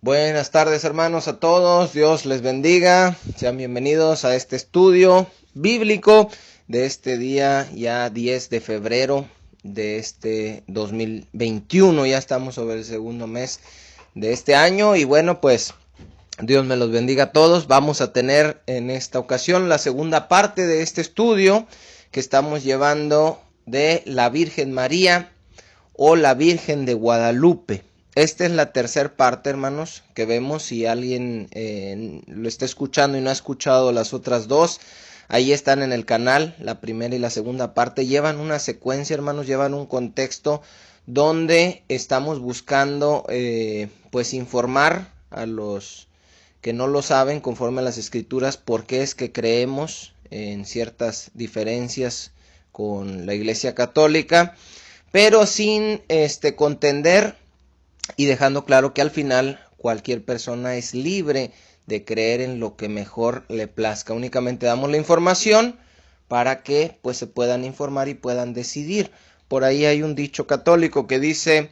Buenas tardes, hermanos, a todos. Dios les bendiga. Sean bienvenidos a este estudio bíblico de este día ya 10 de febrero de este 2021. Ya estamos sobre el segundo mes de este año y bueno, pues Dios me los bendiga a todos. Vamos a tener en esta ocasión la segunda parte de este estudio que estamos llevando de la Virgen María o la Virgen de Guadalupe. Esta es la tercera parte, hermanos, que vemos. Si alguien lo está escuchando y no ha escuchado las otras dos, ahí están en el canal, la primera y la segunda parte. Llevan una secuencia, hermanos, llevan un contexto donde estamos buscando, pues, informar a los que no lo saben, conforme a las Escrituras, por qué es que creemos en ciertas diferencias con la Iglesia Católica, pero sin contender y dejando claro que al final cualquier persona es libre de creer en lo que mejor le plazca. Únicamente damos la información para que pues se puedan informar y puedan decidir. Por ahí hay un dicho católico que dice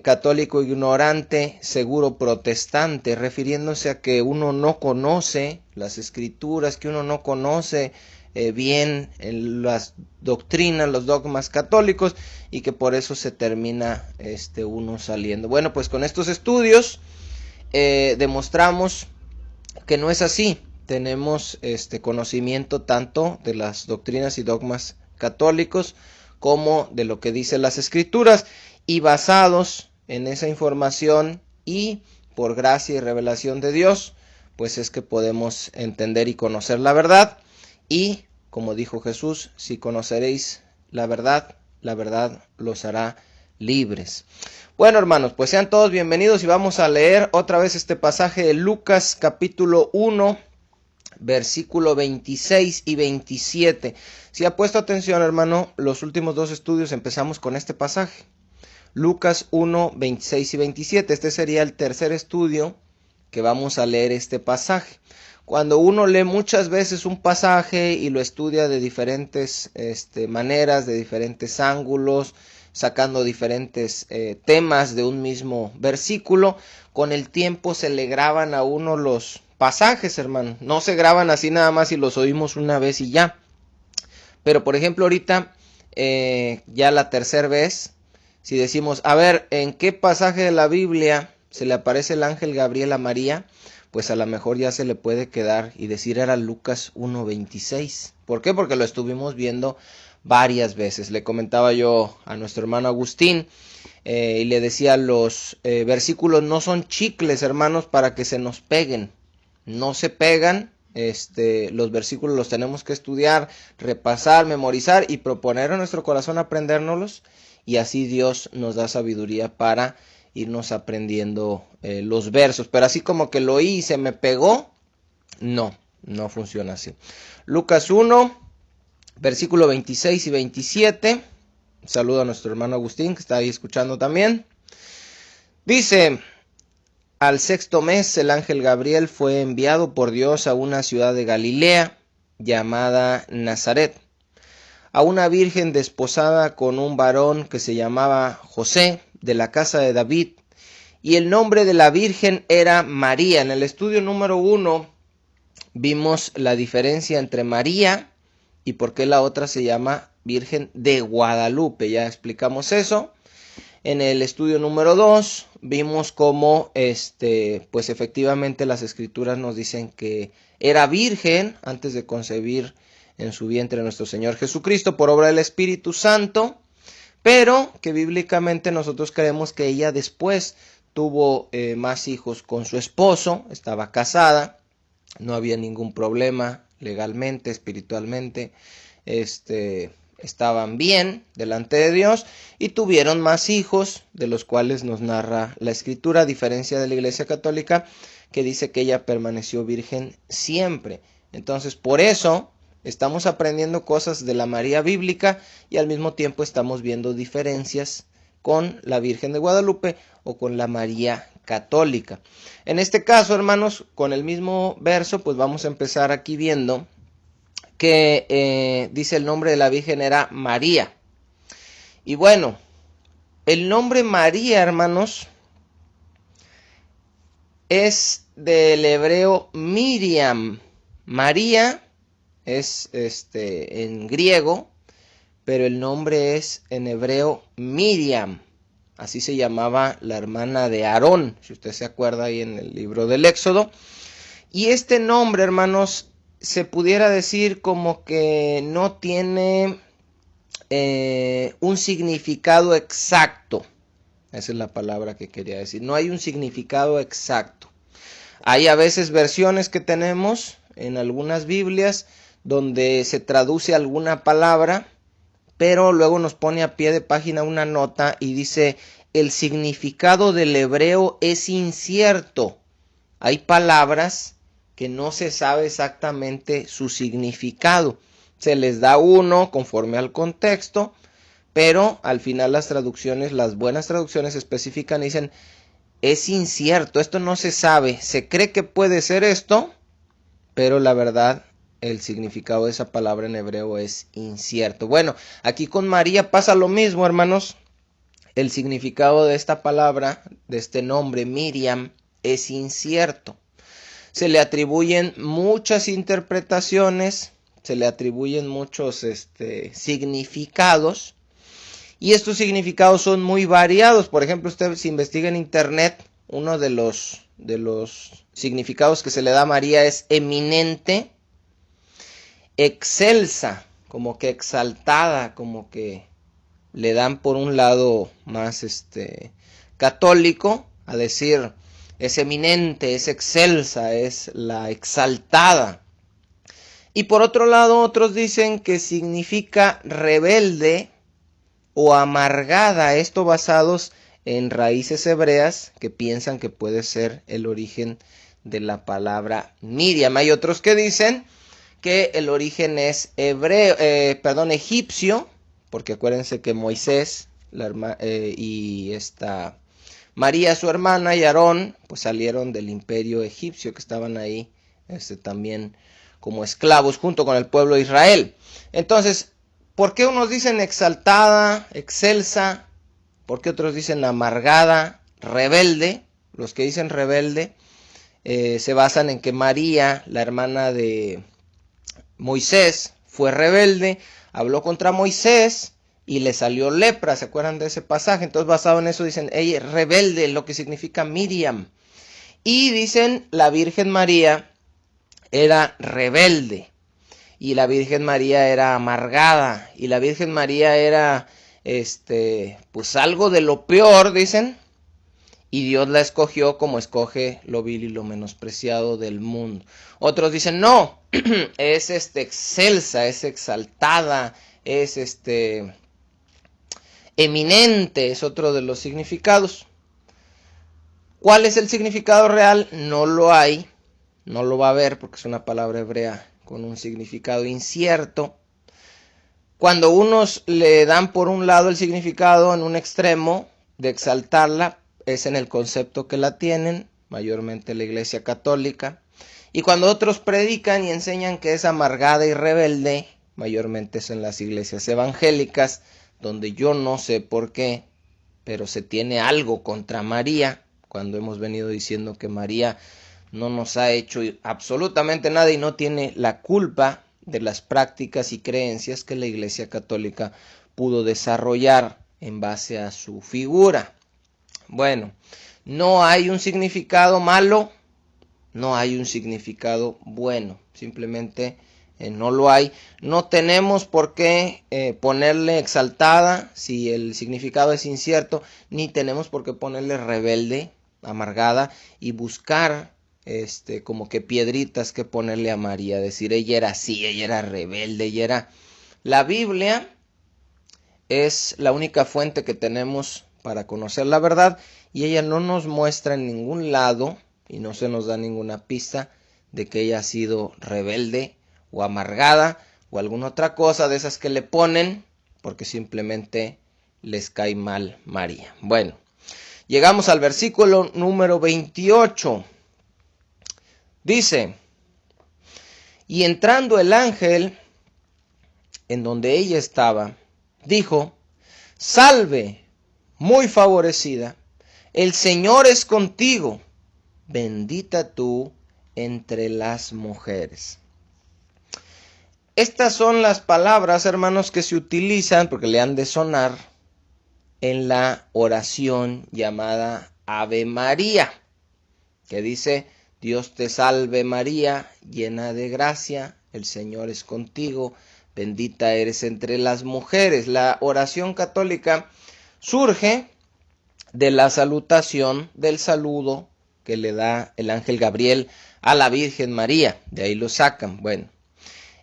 católico ignorante, seguro protestante, refiriéndose a que uno no conoce las Escrituras, que uno no conoce bien las doctrinas, los dogmas católicos, y que por eso se termina uno saliendo. Bueno, pues con estos estudios demostramos que no es así. Tenemos conocimiento tanto de las doctrinas y dogmas católicos como de lo que dicen las Escrituras, y basados en esa información y por gracia y revelación de Dios, pues es que podemos entender y conocer la verdad. Y como dijo Jesús, si conoceréis la verdad los hará libres. Bueno, hermanos, pues sean todos bienvenidos y vamos a leer otra vez este pasaje de Lucas capítulo 1, versículo 26 y 27. Si ha puesto atención, hermano, los últimos dos estudios empezamos con este pasaje. Lucas 1, 26 y 27. Este sería el tercer estudio que vamos a leer este pasaje. Cuando uno lee muchas veces un pasaje y lo estudia de diferentes maneras, de diferentes ángulos, sacando diferentes temas de un mismo versículo, con el tiempo se le graban a uno los pasajes, hermano. No se graban así nada más y los oímos una vez y ya. Pero por ejemplo ahorita, ya la tercera vez, si decimos, a ver, ¿en qué pasaje de la Biblia se le aparece el ángel Gabriel a María? Pues a lo mejor ya se le puede quedar y decir era Lucas 1:26. ¿Por qué? Porque lo estuvimos viendo varias veces. Le comentaba yo a nuestro hermano Agustín y le decía, los versículos no son chicles, hermanos, para que se nos peguen. No se pegan. Los versículos los tenemos que estudiar, repasar, memorizar y proponer a nuestro corazón aprendérnoslos, y así Dios nos da sabiduría para irnos aprendiendo los versos. Pero así como que lo oí y se me pegó, no funciona así. Lucas 1, versículo 26 y 27. Saludo a nuestro hermano Agustín, que está ahí escuchando también. Dice: al sexto mes el ángel Gabriel fue enviado por Dios a una ciudad de Galilea llamada Nazaret, a una virgen desposada con un varón que se llamaba José, de la casa de David, y el nombre de la virgen era María. En el estudio número 1 vimos la diferencia entre María y por qué la otra se llama Virgen de Guadalupe. Ya explicamos eso. En el estudio número 2 vimos cómo pues efectivamente las Escrituras nos dicen que era virgen antes de concebir en su vientre nuestro Señor Jesucristo por obra del Espíritu Santo, pero que bíblicamente nosotros creemos que ella después tuvo más hijos con su esposo, estaba casada, no había ningún problema legalmente, espiritualmente, estaban bien delante de Dios y tuvieron más hijos, de los cuales nos narra la Escritura, a diferencia de la Iglesia Católica, que dice que ella permaneció virgen siempre. Entonces, por eso estamos aprendiendo cosas de la María bíblica y al mismo tiempo estamos viendo diferencias con la Virgen de Guadalupe o con la María católica. En este caso, hermanos, con el mismo verso, pues vamos a empezar aquí viendo que dice el nombre de la Virgen era María. Y bueno, el nombre María, hermanos, es del hebreo Miriam. María es en griego, pero el nombre es en hebreo Miriam. Así se llamaba la hermana de Aarón, si usted se acuerda ahí en el libro del Éxodo. Y este nombre, hermanos, se pudiera decir como que no tiene un significado exacto. Esa es la palabra que quería decir. No hay un significado exacto. Hay a veces versiones que tenemos en algunas Biblias donde se traduce alguna palabra, pero luego nos pone a pie de página una nota y dice: el significado del hebreo es incierto. Hay palabras que no se sabe exactamente su significado. Se les da uno conforme al contexto, pero al final las traducciones, las buenas traducciones especifican y dicen: es incierto, esto no se sabe, se cree que puede ser esto, pero la verdad, el significado de esa palabra en hebreo es incierto. Bueno, aquí con María pasa lo mismo, hermanos. El significado de esta palabra, de este nombre, Miriam, es incierto. Se le atribuyen muchas interpretaciones, se le atribuyen muchos significados, y estos significados son muy variados. Por ejemplo, usted si investiga en internet, uno de los significados que se le da a María es eminente, excelsa, como que exaltada, como que le dan por un lado más católico, a decir es eminente, es excelsa, es la exaltada. Y por otro lado, otros dicen que significa rebelde o amargada, esto basados en raíces hebreas que piensan que puede ser el origen de la palabra Miriam. Hay otros que dicen que el origen es egipcio, porque acuérdense que Moisés y María, su hermana, y Aarón, pues salieron del imperio egipcio, que estaban ahí también como esclavos junto con el pueblo de Israel. Entonces, ¿por qué unos dicen exaltada, excelsa? ¿Por qué otros dicen amargada, rebelde? Los que dicen rebelde se basan en que María, la hermana de Moisés, fue rebelde, habló contra Moisés y le salió lepra. ¿Se acuerdan de ese pasaje? Entonces, basado en eso, dicen ella es rebelde, lo que significa Miriam. Y dicen la Virgen María era rebelde, y la Virgen María era amargada, y la Virgen María era pues algo de lo peor, dicen, y Dios la escogió como escoge lo vil y lo menospreciado del mundo. Otros dicen no, es excelsa, es exaltada, es eminente, es otro de los significados. ¿Cuál es el significado real? No lo hay, no lo va a haber, porque es una palabra hebrea con un significado incierto. Cuando unos le dan por un lado el significado en un extremo de exaltarla, es en el concepto que la tienen, mayormente la Iglesia Católica. Y cuando otros predican y enseñan que es amargada y rebelde, mayormente es en las iglesias evangélicas, donde yo no sé por qué, pero se tiene algo contra María, cuando hemos venido diciendo que María no nos ha hecho absolutamente nada y no tiene la culpa de las prácticas y creencias que la Iglesia Católica pudo desarrollar en base a su figura. Bueno, no hay un significado malo, no hay un significado bueno, simplemente no lo hay. No tenemos por qué ponerle exaltada si el significado es incierto, ni tenemos por qué ponerle rebelde, amargada, y buscar como que piedritas que ponerle a María, decir ella era así, ella era rebelde, ella era... La Biblia es la única fuente que tenemos para conocer la verdad, y ella no nos muestra en ningún lado y no se nos da ninguna pista de que ella ha sido rebelde o amargada o alguna otra cosa de esas que le ponen porque simplemente les cae mal María. Bueno, llegamos al versículo número 28. Dice: y entrando el ángel en donde ella estaba, dijo: salve, muy favorecida, el Señor es contigo. bendita tú entre las mujeres. Estas son las palabras, hermanos, que se utilizan, porque le han de sonar, en la oración llamada Ave María, que dice: Dios te salve María, llena de gracia, el Señor es contigo, bendita eres entre las mujeres. La oración católica surge de la salutación, del saludo que le da el ángel Gabriel a la Virgen María. De ahí lo sacan. Bueno,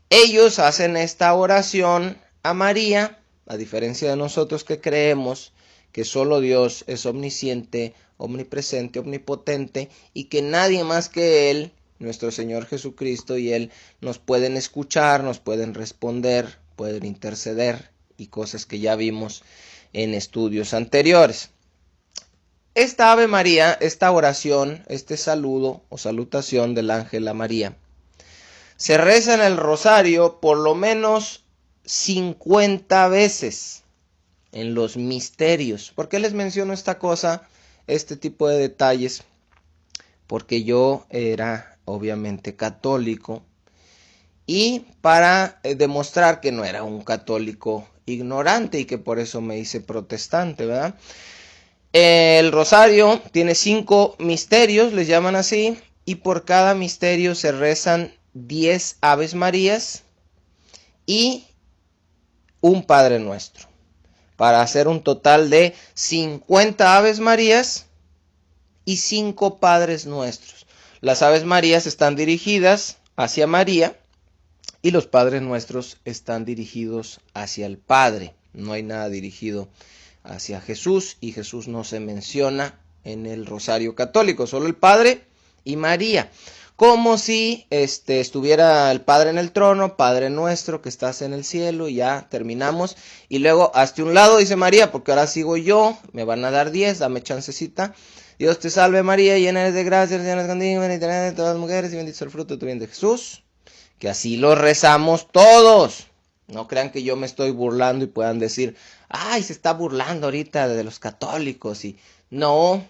ellos hacen esta oración a María, a diferencia de nosotros que creemos que solo Dios es omnisciente, omnipresente, omnipotente, y que nadie más que Él, nuestro Señor Jesucristo y Él, nos pueden escuchar, nos pueden responder, pueden interceder, y cosas que ya vimos en estudios anteriores. Esta Ave María, esta oración, este saludo o salutación del ángel a María, se reza en el rosario por lo menos 50 veces en los misterios. ¿Por qué les menciono esta cosa, este tipo de detalles? Porque yo era obviamente católico, y para demostrar que no era un católico ignorante y que por eso me hice protestante, ¿verdad? El rosario tiene 5 misterios, les llaman así, y por cada misterio se rezan 10 Aves Marías y un Padre Nuestro, para hacer un total de 50 Aves Marías y 5 Padres Nuestros. Las Aves Marías están dirigidas hacia María y los Padres Nuestros están dirigidos hacia el Padre. No hay nada dirigido hacia Jesús, y Jesús no se menciona en el rosario católico, solo el Padre y María. Como si estuviera el Padre en el trono, Padre nuestro que estás en el cielo, y ya terminamos. Y luego hazte un lado, dice María, porque ahora sigo yo, me van a dar 10, dame chancecita. Dios te salve María, llena eres de gracia, el Señor es contigo, bendita eres de todas las mujeres, y bendito es el fruto de tu vientre Jesús. Que así lo rezamos todos. No crean que yo me estoy burlando y puedan decir: ay, se está burlando ahorita de los católicos. Y no,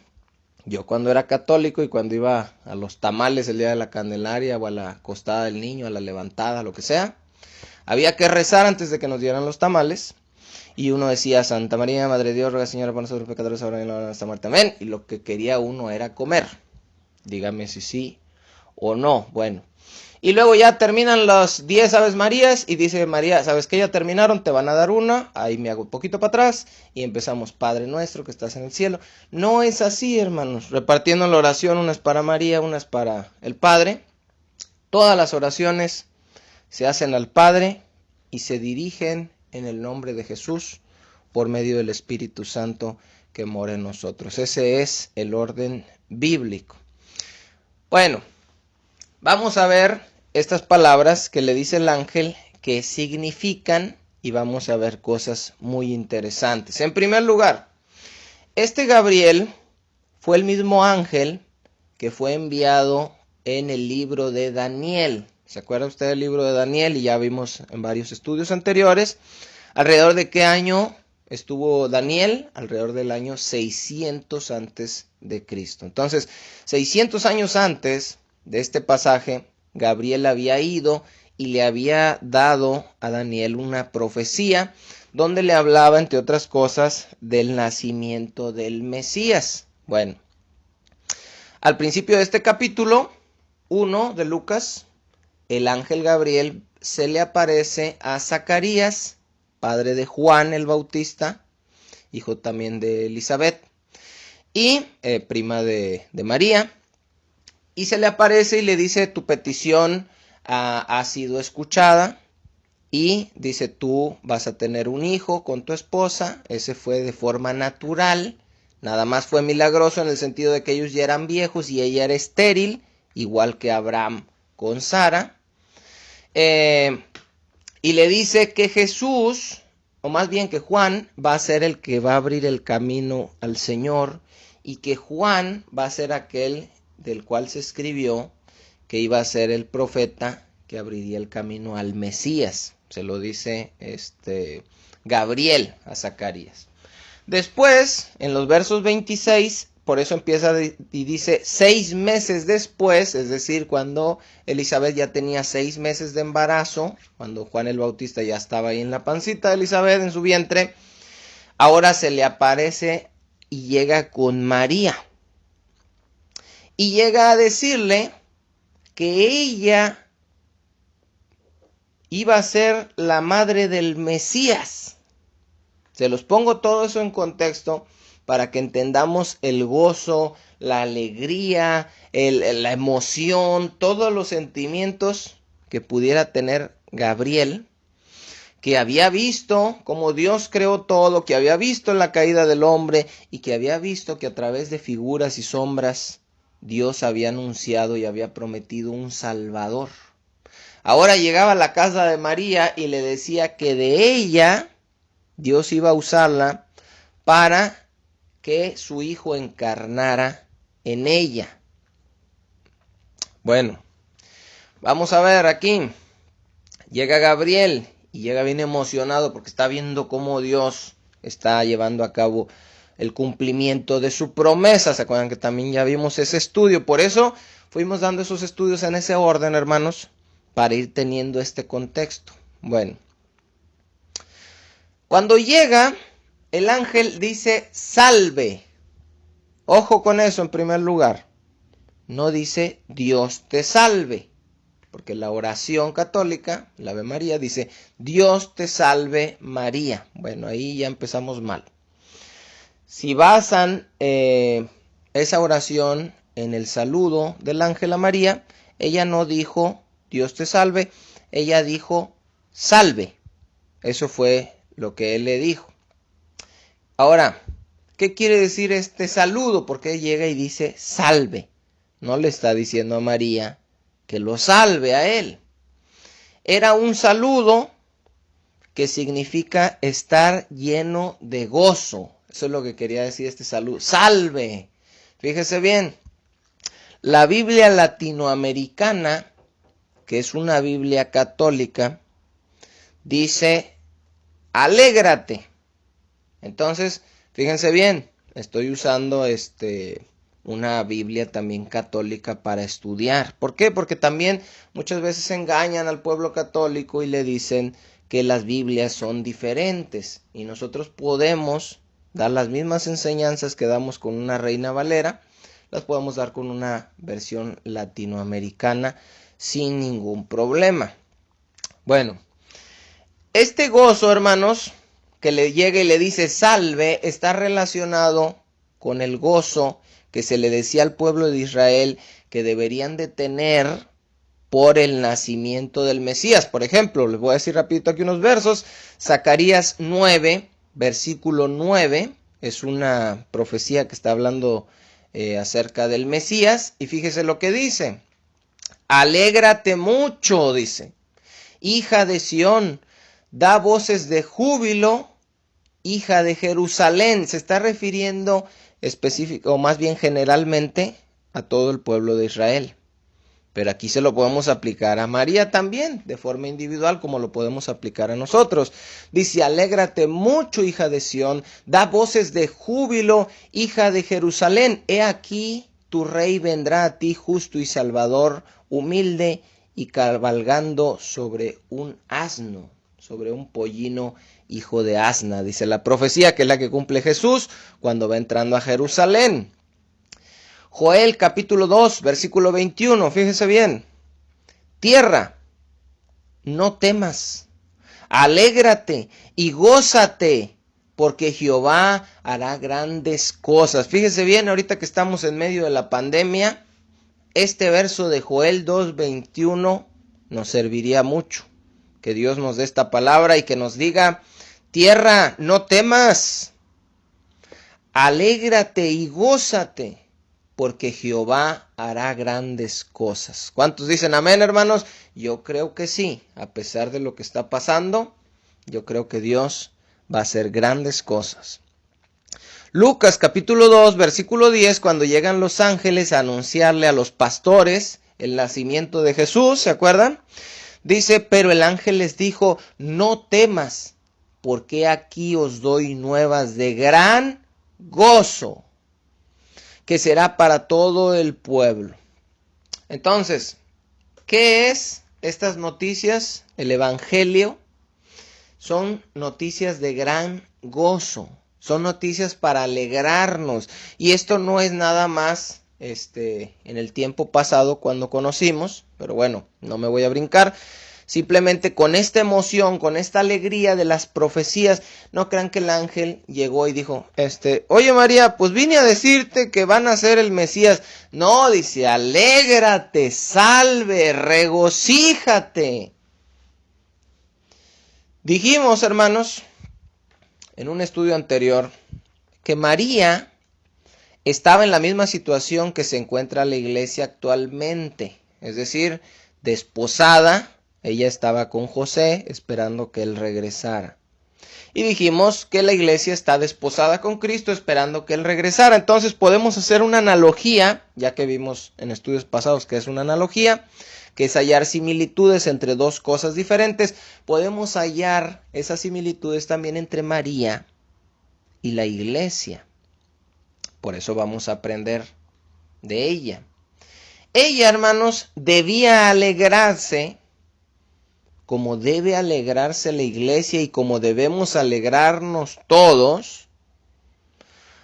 yo cuando era católico y cuando iba a los tamales el día de la Candelaria, o a la acostada del niño, a la levantada, lo que sea, había que rezar antes de que nos dieran los tamales. Y uno decía: Santa María, Madre de Dios, ruega Señora por nosotros pecadores, ahora y en la hora de nuestra muerte. Amén. Y lo que quería uno era comer. Dígame si sí o no. Bueno. Y luego ya terminan las 10 Aves Marías y dice María: ¿sabes qué? Ya terminaron, te van a dar una. Ahí me hago un poquito para atrás y empezamos: Padre nuestro que estás en el cielo. No es así, hermanos. Repartiendo la oración, unas para María, unas para el Padre. Todas las oraciones se hacen al Padre y se dirigen en el nombre de Jesús por medio del Espíritu Santo que mora en nosotros. Ese es el orden bíblico. Bueno, vamos a ver estas palabras que le dice el ángel, que significan, y vamos a ver cosas muy interesantes. En primer lugar, este Gabriel fue el mismo ángel que fue enviado en el libro de Daniel. ¿Se acuerda usted del libro de Daniel? Y ya vimos en varios estudios anteriores. ¿Alrededor de qué año estuvo Daniel? Alrededor del año 600 antes de Cristo. Entonces, 600 años antes de este pasaje, Gabriel había ido y le había dado a Daniel una profecía donde le hablaba, entre otras cosas, del nacimiento del Mesías. Bueno, al principio de este capítulo 1 de Lucas, el ángel Gabriel se le aparece a Zacarías, padre de Juan el Bautista, hijo también de Elizabeth, y prima de María. Y se le aparece y le dice: tu petición ha sido escuchada, y dice: tú vas a tener un hijo con tu esposa. Ese fue de forma natural, nada más fue milagroso en el sentido de que ellos ya eran viejos y ella era estéril, igual que Abraham con Sara. Y le dice que Jesús, o más bien que Juan, va a ser el que va a abrir el camino al Señor, y que Juan va a ser aquel del cual se escribió que iba a ser el profeta que abriría el camino al Mesías. Se lo dice Gabriel a Zacarías. Después, en los versos 26, por eso empieza y dice 6 meses después, es decir, cuando Elizabeth ya tenía 6 meses de embarazo, cuando Juan el Bautista ya estaba ahí en la pancita de Elizabeth, en su vientre, ahora se le aparece y llega con María. Y llega a decirle que ella iba a ser la madre del Mesías. Se los pongo todo eso en contexto para que entendamos el gozo, la alegría, la emoción, todos los sentimientos que pudiera tener Gabriel, que había visto cómo Dios creó todo, que había visto la caída del hombre y que había visto que a través de figuras y sombras Dios había anunciado y había prometido un Salvador. Ahora llegaba a la casa de María y le decía que de ella Dios iba a usarla para que su hijo encarnara en ella. Bueno, vamos a ver aquí. Llega Gabriel y llega bien emocionado porque está viendo cómo Dios está llevando a cabo el cumplimiento de su promesa. ¿Se acuerdan que también ya vimos ese estudio? Por eso fuimos dando esos estudios en ese orden, hermanos, para ir teniendo este contexto. Bueno, cuando llega, el ángel dice salve. Ojo con eso en primer lugar. No dice Dios te salve. Porque la oración católica, la Ave María, dice Dios te salve María. Bueno, ahí ya empezamos mal. Si basan esa oración en el saludo del ángel a María, ella no dijo Dios te salve, ella dijo salve. Eso fue lo que él le dijo. Ahora, ¿qué quiere decir este saludo? Porque llega y dice salve. No le está diciendo a María que lo salve a él. Era un saludo que significa estar lleno de gozo. Eso es lo que quería decir este saludo. Salve. Fíjese bien. La Biblia latinoamericana, que es una Biblia católica, dice alégrate. Entonces, fíjense bien, estoy usando una Biblia también católica para estudiar. ¿Por qué? Porque también muchas veces engañan al pueblo católico y le dicen que las Biblias son diferentes. Y nosotros podemos dar las mismas enseñanzas que damos con una Reina Valera, las podemos dar con una versión latinoamericana sin ningún problema. Bueno, este gozo, hermanos, que le llega y le dice salve, está relacionado con el gozo que se le decía al pueblo de Israel que deberían de tener por el nacimiento del Mesías. Por ejemplo, les voy a decir rapidito aquí unos versos. Zacarías 9, versículo 9, es una profecía que está hablando acerca del Mesías. Y fíjese lo que dice. Alégrate mucho, dice, hija de Sión, da voces de júbilo, hija de Jerusalén. Se está refiriendo específico, o más bien generalmente, a todo el pueblo de Israel. Pero aquí se lo podemos aplicar a María también, de forma individual, como lo podemos aplicar a nosotros. Dice, alégrate mucho, hija de Sión, da voces de júbilo, hija de Jerusalén. He aquí, tu rey vendrá a ti justo y salvador, humilde y cabalgando sobre un asno, sobre un pollino hijo de asna. Dice la profecía, que es la que cumple Jesús cuando va entrando a Jerusalén. Joel capítulo 2, versículo 21, fíjese bien. Tierra, no temas, alégrate y gózate, porque Jehová hará grandes cosas. Fíjese bien, ahorita que estamos en medio de la pandemia, este verso de Joel 2, 21 nos serviría mucho. Que Dios nos dé esta palabra y que nos diga, tierra, no temas, alégrate y gózate, porque Jehová hará grandes cosas. ¿Cuántos dicen amén, hermanos? Yo creo que sí, a pesar de lo que está pasando, yo creo que Dios va a hacer grandes cosas. Lucas capítulo 2, versículo 10, cuando llegan los ángeles a anunciarle a los pastores el nacimiento de Jesús, ¿se acuerdan? Dice, pero el ángel les dijo, no temas, porque aquí os doy nuevas de gran gozo, que será para todo el pueblo. Entonces, ¿qué es estas noticias? El Evangelio son noticias de gran gozo, son noticias para alegrarnos. Y esto no es nada más en el tiempo pasado cuando conocimos, pero bueno, no me voy a brincar. Simplemente con esta emoción, con esta alegría de las profecías, no crean que el ángel llegó y dijo, oye María, pues vine a decirte que van a ser el Mesías. No, dice, alégrate, salve, regocíjate. Dijimos, hermanos, en un estudio anterior, que María estaba en la misma situación que se encuentra la iglesia actualmente, es decir, desposada. Ella estaba con José esperando que él regresara. Y dijimos que la iglesia está desposada con Cristo esperando que él regresara. Entonces podemos hacer una analogía, ya que vimos en estudios pasados que es una analogía, que es hallar similitudes entre dos cosas diferentes. Podemos hallar esas similitudes también entre María y la iglesia. Por eso vamos a aprender de ella. Ella, hermanos, debía alegrarse como debe alegrarse la iglesia y como debemos alegrarnos todos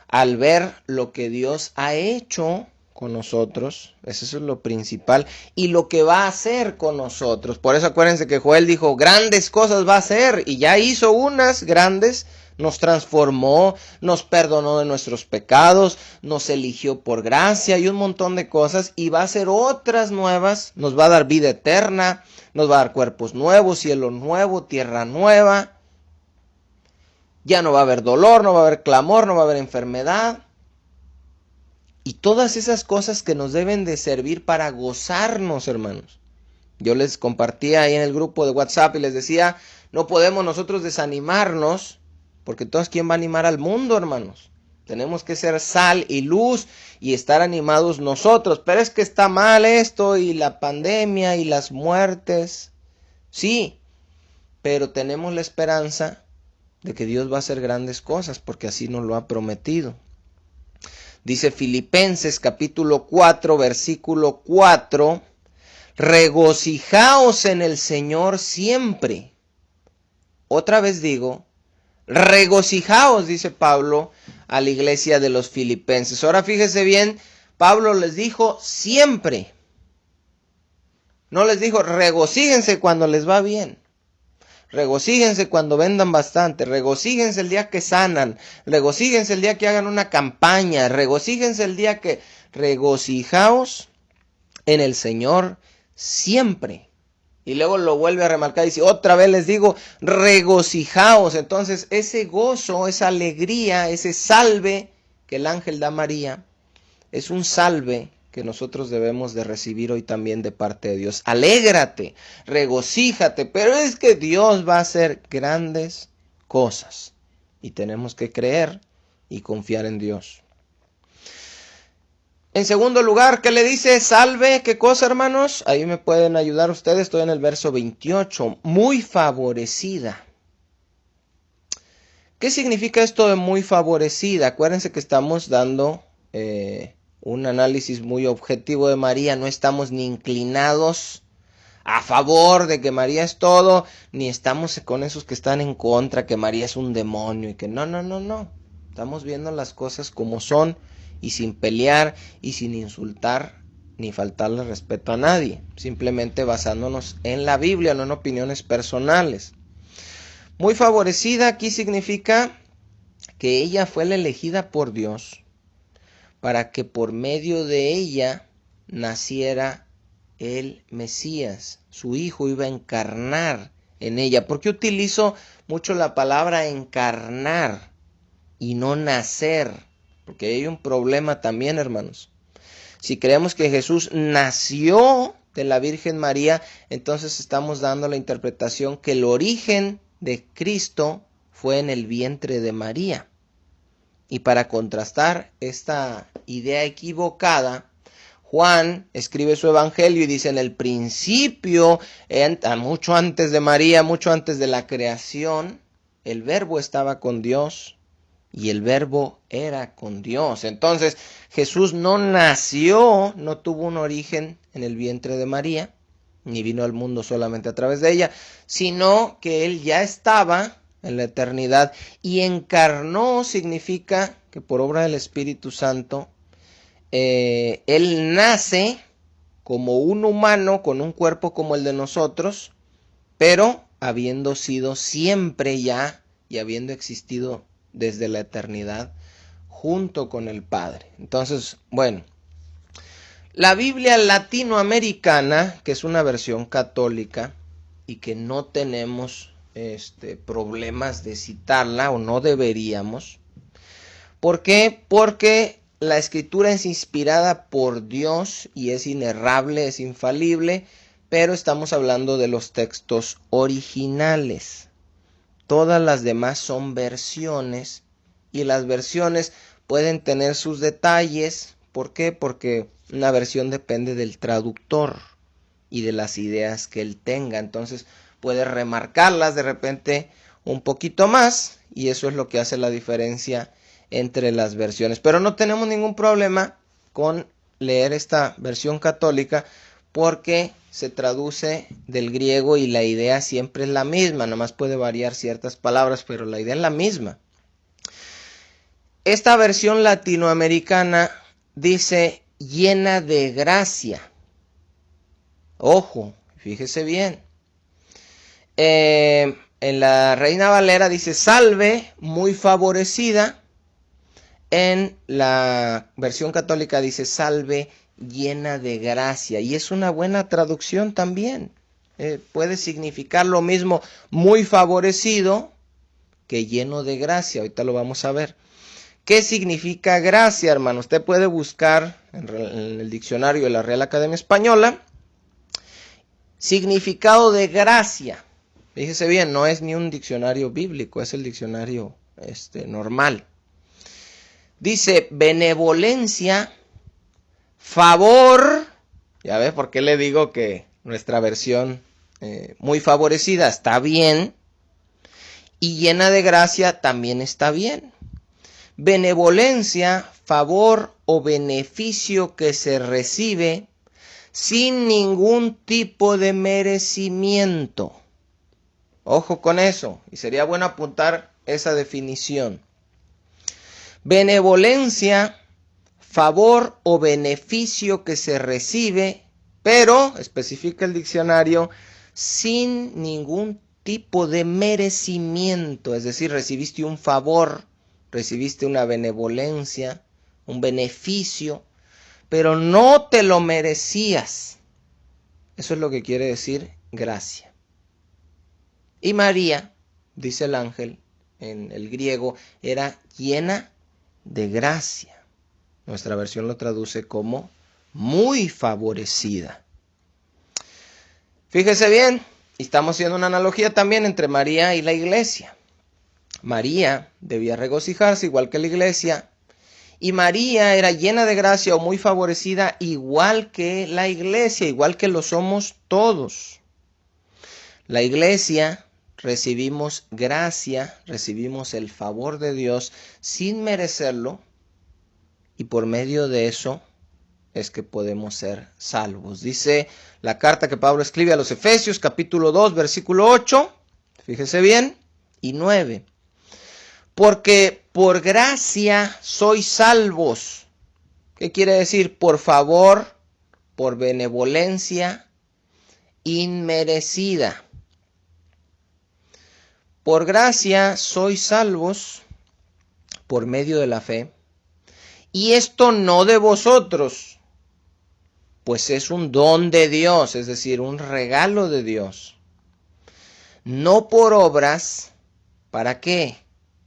al ver lo que Dios ha hecho con nosotros. Eso es lo principal. Y lo que va a hacer con nosotros. Por eso acuérdense que Joel dijo, grandes cosas va a hacer. Y ya hizo unas grandes. Nos transformó, nos perdonó de nuestros pecados, nos eligió por gracia y un montón de cosas. Y va a hacer otras nuevas. Nos va a dar vida eterna. Nos va a dar cuerpos nuevos, cielo nuevo, tierra nueva. Ya no va a haber dolor, no va a haber clamor, no va a haber enfermedad. Y todas esas cosas que nos deben de servir para gozarnos, hermanos. Yo les compartía ahí en el grupo de WhatsApp y les decía, no podemos nosotros desanimarnos, porque entonces ¿quién va a animar al mundo, hermanos? Tenemos que ser sal y luz y estar animados nosotros. Pero es que está mal esto y la pandemia y las muertes. Sí, pero tenemos la esperanza de que Dios va a hacer grandes cosas porque así nos lo ha prometido. Dice Filipenses capítulo 4, versículo 4, regocijaos en el Señor siempre. Otra vez digo, regocijaos, dice Pablo a la iglesia de los filipenses. Ahora fíjese bien, Pablo les dijo siempre. No les dijo regocíjense cuando les va bien. Regocíjense cuando vendan bastante. Regocíjense el día que sanan. Regocíjense el día que hagan una campaña. Regocíjense el día que... Regocijaos en el Señor siempre. Y luego lo vuelve a remarcar y dice, otra vez les digo, regocijaos. Entonces ese gozo, esa alegría, ese salve que el ángel da a María, es un salve que nosotros debemos de recibir hoy también de parte de Dios. Alégrate, regocíjate, pero es que Dios va a hacer grandes cosas. Y tenemos que creer y confiar en Dios. En segundo lugar, ¿qué le dice? Salve, ¿qué cosa, hermanos? Ahí me pueden ayudar ustedes, estoy en el verso 28. Muy favorecida. ¿Qué significa esto de muy favorecida? Acuérdense que estamos dando un análisis muy objetivo de María. No estamos ni inclinados a favor de que María es todo, ni estamos con esos que están en contra, que María es un demonio y que no. Estamos viendo las cosas como son. Y sin pelear y sin insultar ni faltarle respeto a nadie. Simplemente basándonos en la Biblia, no en opiniones personales. Muy favorecida aquí significa que ella fue la elegida por Dios para que por medio de ella naciera el Mesías. Su hijo iba a encarnar en ella. ¿Por qué utilizo mucho la palabra encarnar y no nacer? Porque hay un problema también, hermanos. Si creemos que Jesús nació de la Virgen María, entonces estamos dando la interpretación que el origen de Cristo fue en el vientre de María. Y para contrastar esta idea equivocada, Juan escribe su evangelio y dice en el principio, mucho antes de María, mucho antes de la creación, el verbo estaba con Dios. y el Verbo era con Dios. Entonces, Jesús no nació, no tuvo un origen en el vientre de María, ni vino al mundo solamente a través de ella, sino que Él ya estaba en la eternidad y encarnó, significa que por obra del Espíritu Santo, Él nace como un humano con un cuerpo como el de nosotros, pero habiendo sido siempre ya y habiendo existido desde la eternidad junto con el Padre. Entonces, bueno, la Biblia latinoamericana, que es una versión católica y que no tenemos problemas de citarla o no deberíamos. ¿Por qué? Porque la escritura es inspirada por Dios y es inerrable, es infalible, pero estamos hablando de los textos originales. Todas las demás son versiones y las versiones pueden tener sus detalles. ¿Por qué? Porque una versión depende del traductor y de las ideas que él tenga. Entonces puede remarcarlas de repente un poquito más y eso es lo que hace la diferencia entre las versiones. Pero no tenemos ningún problema con leer esta versión católica porque se traduce del griego y la idea siempre es la misma, nomás puede variar ciertas palabras, pero la idea es la misma. Esta versión latinoamericana dice llena de gracia. Ojo, fíjese bien. En la Reina Valera dice salve, muy favorecida. En la versión católica dice salve, llena de gracia, y es una buena traducción también. Puede significar lo mismo muy favorecido que lleno de gracia. Ahorita lo vamos a ver. ¿Qué significa gracia, hermano? Usted puede buscar en el diccionario de la Real Academia Española significado de gracia. Fíjese bien, no es ni un diccionario bíblico, es el diccionario normal. Dice benevolencia, favor, ya ves por qué le digo que nuestra versión muy favorecida está bien, y llena de gracia también está bien. Benevolencia, favor o beneficio que se recibe sin ningún tipo de merecimiento. Ojo con eso, y sería bueno apuntar esa definición. Benevolencia, favor o beneficio que se recibe, pero, especifica el diccionario, sin ningún tipo de merecimiento. Es decir, recibiste un favor, recibiste una benevolencia, un beneficio, pero no te lo merecías. Eso es lo que quiere decir gracia. Y María, dice el ángel en el griego, era llena de gracia. Nuestra versión lo traduce como muy favorecida. Fíjese bien, estamos haciendo una analogía también entre María y la iglesia. María debía regocijarse igual que la iglesia, y María era llena de gracia o muy favorecida igual que la iglesia, igual que lo somos todos. La iglesia recibimos gracia, recibimos el favor de Dios sin merecerlo, y por medio de eso es que podemos ser salvos. Dice la carta que Pablo escribe a los Efesios, capítulo 2, versículo 8, fíjese bien, y 9. Porque por gracia sois salvos. ¿Qué quiere decir? Por favor, por benevolencia inmerecida. Por gracia sois salvos por medio de la fe. Y esto no de vosotros, pues es un don de Dios, es decir, un regalo de Dios. No por obras, ¿para qué?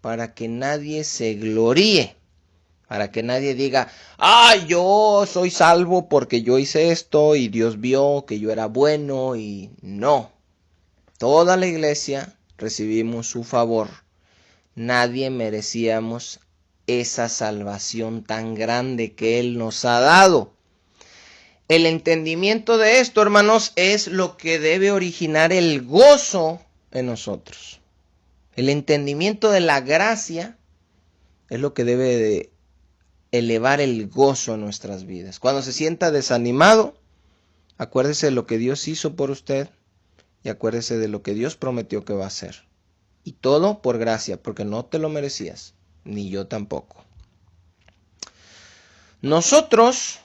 Para que nadie se gloríe, para que nadie diga, yo soy salvo porque yo hice esto y Dios vio que yo era bueno, y no. Toda la iglesia recibimos su favor. Nadie merecíamos esa salvación tan grande que Él nos ha dado. El entendimiento de esto, hermanos, es lo que debe originar el gozo en nosotros. El entendimiento de la gracia es lo que debe de elevar el gozo en nuestras vidas. Cuando se sienta desanimado, acuérdese de lo que Dios hizo por usted y acuérdese de lo que Dios prometió que va a hacer. Y todo por gracia, porque no te lo merecías, ni yo tampoco. Nosotros,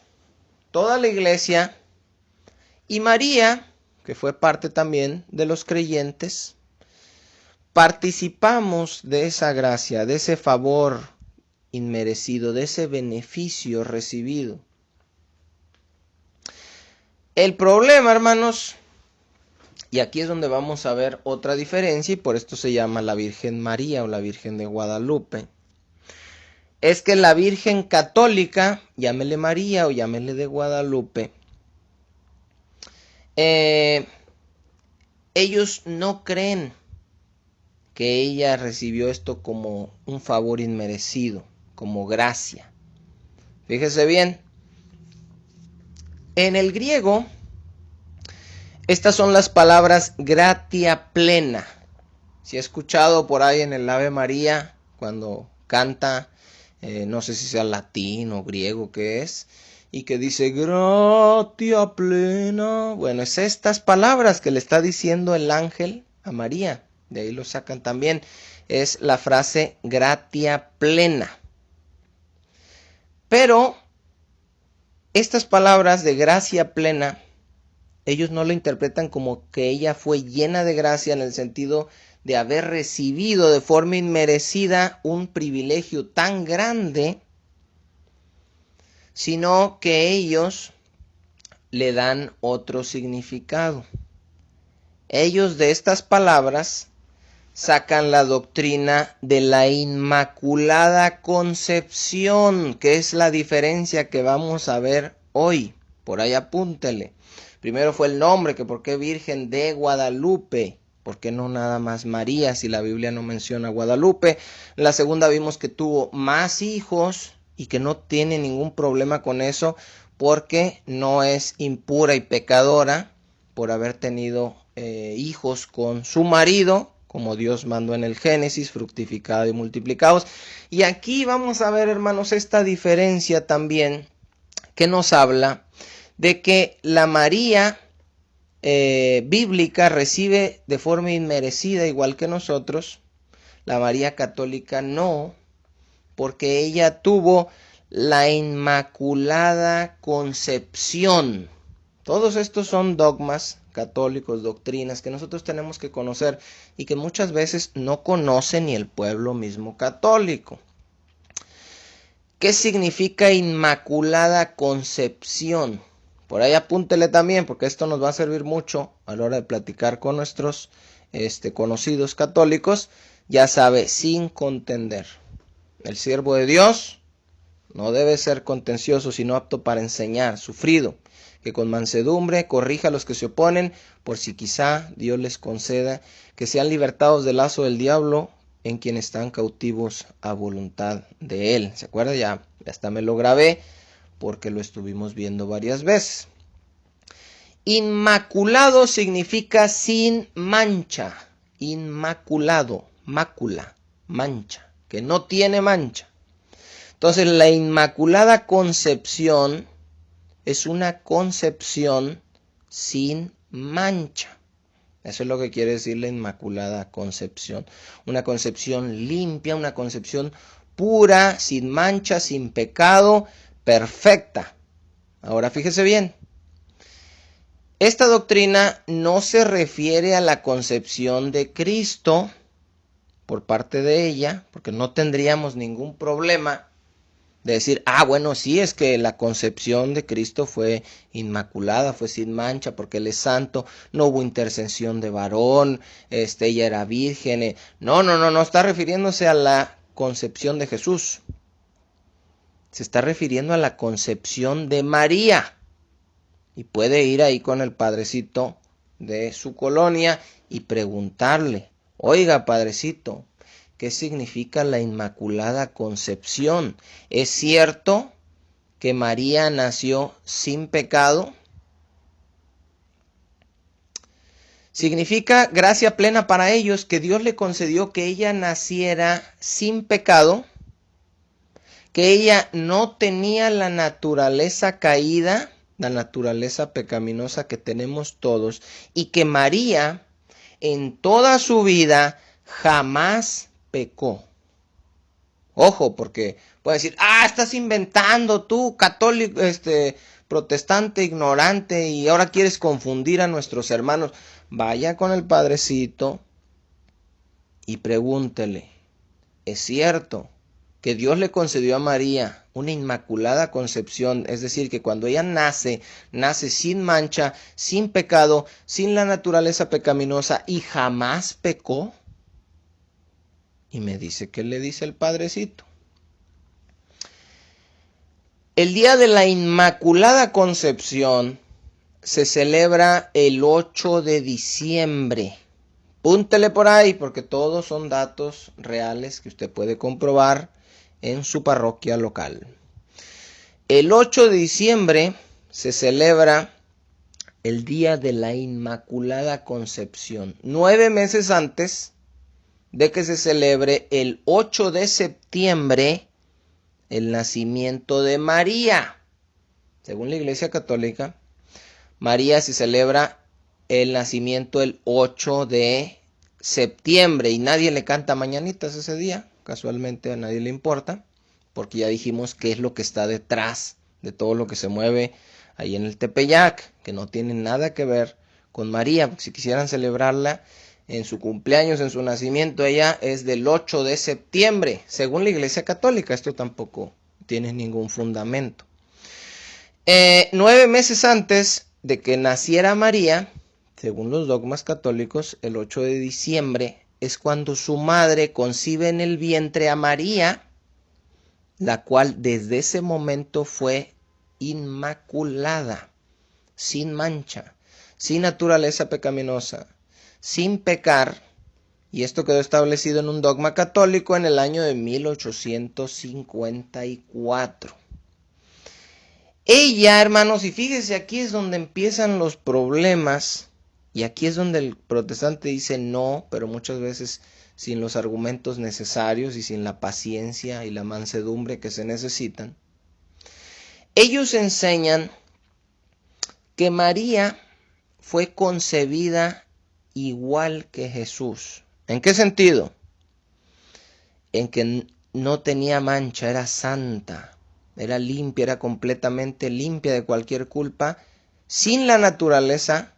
toda la iglesia y María, que fue parte también de los creyentes, participamos de esa gracia, de ese favor inmerecido, de ese beneficio recibido. El problema, hermanos, y aquí es donde vamos a ver otra diferencia, y por esto se llama la Virgen María o la Virgen de Guadalupe, es que la Virgen católica, llámele María o llámele de Guadalupe, ellos no creen que ella recibió esto como un favor inmerecido, como gracia. Fíjese bien, en el griego, estas son las palabras gratia plena. Si he escuchado por ahí en el Ave María, cuando canta, no sé si sea latín o griego que es, y que dice gratia plena. Bueno, es estas palabras que le está diciendo el ángel a María. De ahí lo sacan también. Es la frase gratia plena. Pero estas palabras de gracia plena, ellos no lo interpretan como que ella fue llena de gracia en el sentido de haber recibido de forma inmerecida un privilegio tan grande, sino que ellos le dan otro significado. Ellos de estas palabras sacan la doctrina de la Inmaculada Concepción, que es la diferencia que vamos a ver hoy. Por ahí apúntele. Primero fue el nombre, que por qué Virgen de Guadalupe, por qué no nada más María, si la Biblia no menciona Guadalupe. La segunda vimos que tuvo más hijos y que no tiene ningún problema con eso, porque no es impura y pecadora por haber tenido hijos con su marido, como Dios mandó en el Génesis, fructificado y multiplicados. Y aquí vamos a ver, hermanos, esta diferencia también que nos habla de que la María bíblica recibe de forma inmerecida igual que nosotros, la María católica no, porque ella tuvo la Inmaculada Concepción. Todos estos son dogmas católicos, doctrinas que nosotros tenemos que conocer y que muchas veces no conoce ni el pueblo mismo católico. ¿Qué significa Inmaculada Concepción? Por ahí apúntele también, porque esto nos va a servir mucho a la hora de platicar con nuestros conocidos católicos. Ya sabe, sin contender. El siervo de Dios no debe ser contencioso, sino apto para enseñar, sufrido, que con mansedumbre corrija a los que se oponen, por si quizá Dios les conceda que sean libertados del lazo del diablo, en quien están cautivos a voluntad de él. ¿Se acuerda? Ya hasta me lo grabé, porque lo estuvimos viendo varias veces. Inmaculado significa sin mancha. Inmaculado, mácula, mancha, que no tiene mancha. Entonces la Inmaculada Concepción es una concepción sin mancha. Eso es lo que quiere decir la Inmaculada Concepción. Una concepción limpia, una concepción pura, sin mancha, sin pecado, perfecta. Ahora fíjese bien. Esta doctrina no se refiere a la concepción de Cristo por parte de ella, porque no tendríamos ningún problema de decir, bueno, sí, es que la concepción de Cristo fue inmaculada, fue sin mancha, porque Él es santo, no hubo intercesión de varón, ella era virgen. No está refiriéndose a la concepción de Jesús. Se está refiriendo a la concepción de María. Y puede ir ahí con el padrecito de su colonia y preguntarle, oiga, padrecito, ¿qué significa la Inmaculada Concepción? ¿Es cierto que María nació sin pecado? Significa gracia plena para ellos, que Dios le concedió que ella naciera sin pecado, que ella no tenía la naturaleza caída, la naturaleza pecaminosa que tenemos todos, y que María en toda su vida jamás pecó. Ojo, porque puede decir, estás inventando tú, católico, protestante, ignorante, y ahora quieres confundir a nuestros hermanos. Vaya con el padrecito y pregúntele, ¿es cierto que Dios le concedió a María una inmaculada concepción? Es decir, que cuando ella nace sin mancha, sin pecado, sin la naturaleza pecaminosa y jamás pecó. Y me dice, ¿qué le dice el padrecito? El día de la Inmaculada Concepción se celebra el 8 de diciembre. Púntele por ahí porque todos son datos reales que usted puede comprobar en su parroquia local. El 8 de diciembre se celebra el día de la Inmaculada Concepción, 9 meses antes de que se celebre el 8 de septiembre el nacimiento de María. Según la Iglesia Católica, María se celebra el nacimiento el 8 de septiembre y nadie le canta mañanitas ese día, casualmente a nadie le importa, porque ya dijimos qué es lo que está detrás de todo lo que se mueve ahí en el Tepeyac, que no tiene nada que ver con María, porque si quisieran celebrarla en su cumpleaños, en su nacimiento, ella es del 8 de septiembre, según la Iglesia Católica. Esto tampoco tiene ningún fundamento. 9 meses antes de que naciera María, según los dogmas católicos, el 8 de diciembre es cuando su madre concibe en el vientre a María, la cual desde ese momento fue inmaculada, sin mancha, sin naturaleza pecaminosa, sin pecar, y esto quedó establecido en un dogma católico en el año de 1854. Ella, hermanos, y fíjese, aquí es donde empiezan los problemas, y aquí es donde el protestante dice no, pero muchas veces sin los argumentos necesarios y sin la paciencia y la mansedumbre que se necesitan. Ellos enseñan que María fue concebida igual que Jesús. ¿En qué sentido? En que no tenía mancha, era santa, era limpia, era completamente limpia de cualquier culpa, sin la naturaleza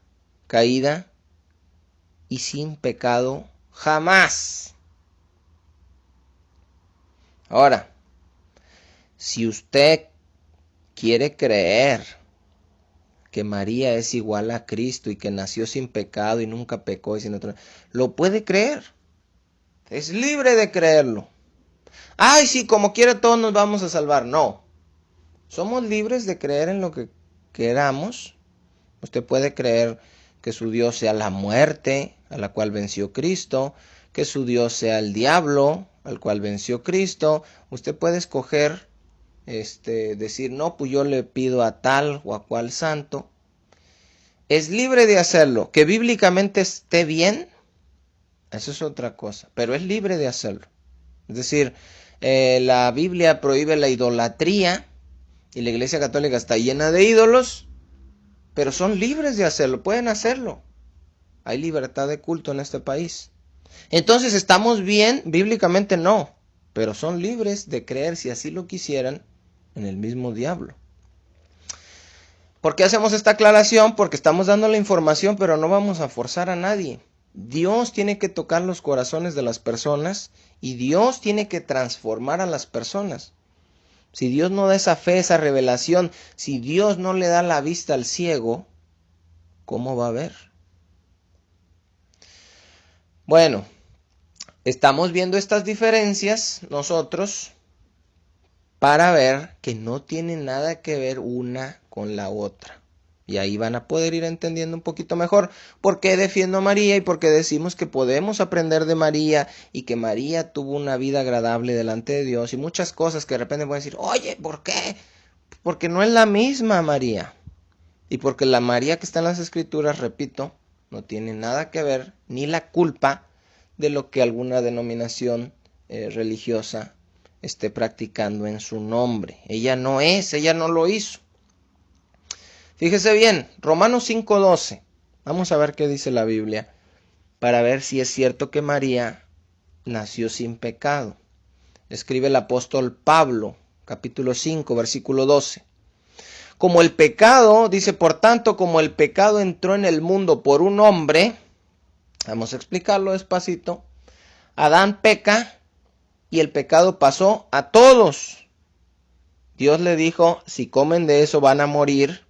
caída y sin pecado jamás. Ahora, si usted quiere creer que María es igual a Cristo y que nació sin pecado y nunca pecó y sin otro, lo puede creer. Es libre de creerlo. Ay, sí, como quiera todos nos vamos a salvar. No. Somos libres de creer en lo que queramos. Usted puede creer que su Dios sea la muerte, a la cual venció Cristo, que su Dios sea el diablo, al cual venció Cristo. Usted puede escoger decir, no, pues yo le pido a tal o a cual santo. Es libre de hacerlo. Que bíblicamente esté bien, eso es otra cosa, pero es libre de hacerlo. Es decir, la Biblia prohíbe la idolatría y la Iglesia Católica está llena de ídolos, pero son libres de hacerlo, pueden hacerlo. Hay libertad de culto en este país. Entonces, ¿estamos bien? Bíblicamente no, pero son libres de creer, si así lo quisieran, en el mismo diablo. ¿Por qué hacemos esta aclaración? Porque estamos dando la información, pero no vamos a forzar a nadie. Dios tiene que tocar los corazones de las personas y Dios tiene que transformar a las personas. Si Dios no da esa fe, esa revelación, si Dios no le da la vista al ciego, ¿cómo va a ver? Bueno, estamos viendo estas diferencias nosotros para ver que no tienen nada que ver una con la otra. Y ahí van a poder ir entendiendo un poquito mejor por qué defiendo a María y por qué decimos que podemos aprender de María y que María tuvo una vida agradable delante de Dios y muchas cosas que de repente pueden decir, oye, ¿por qué? Porque no es la misma María. Y porque la María que está en las Escrituras, repito, no tiene nada que ver ni la culpa de lo que alguna denominación religiosa esté practicando en su nombre. Ella no lo hizo. Fíjese bien, Romanos 5:12. Vamos a ver qué dice la Biblia para ver si es cierto que María nació sin pecado. Escribe el apóstol Pablo, capítulo 5, versículo 12. Como el pecado, dice, por tanto, como el pecado entró en el mundo por un hombre, vamos a explicarlo despacito, Adán peca y el pecado pasó a todos. Dios le dijo, si comen de eso van a morir,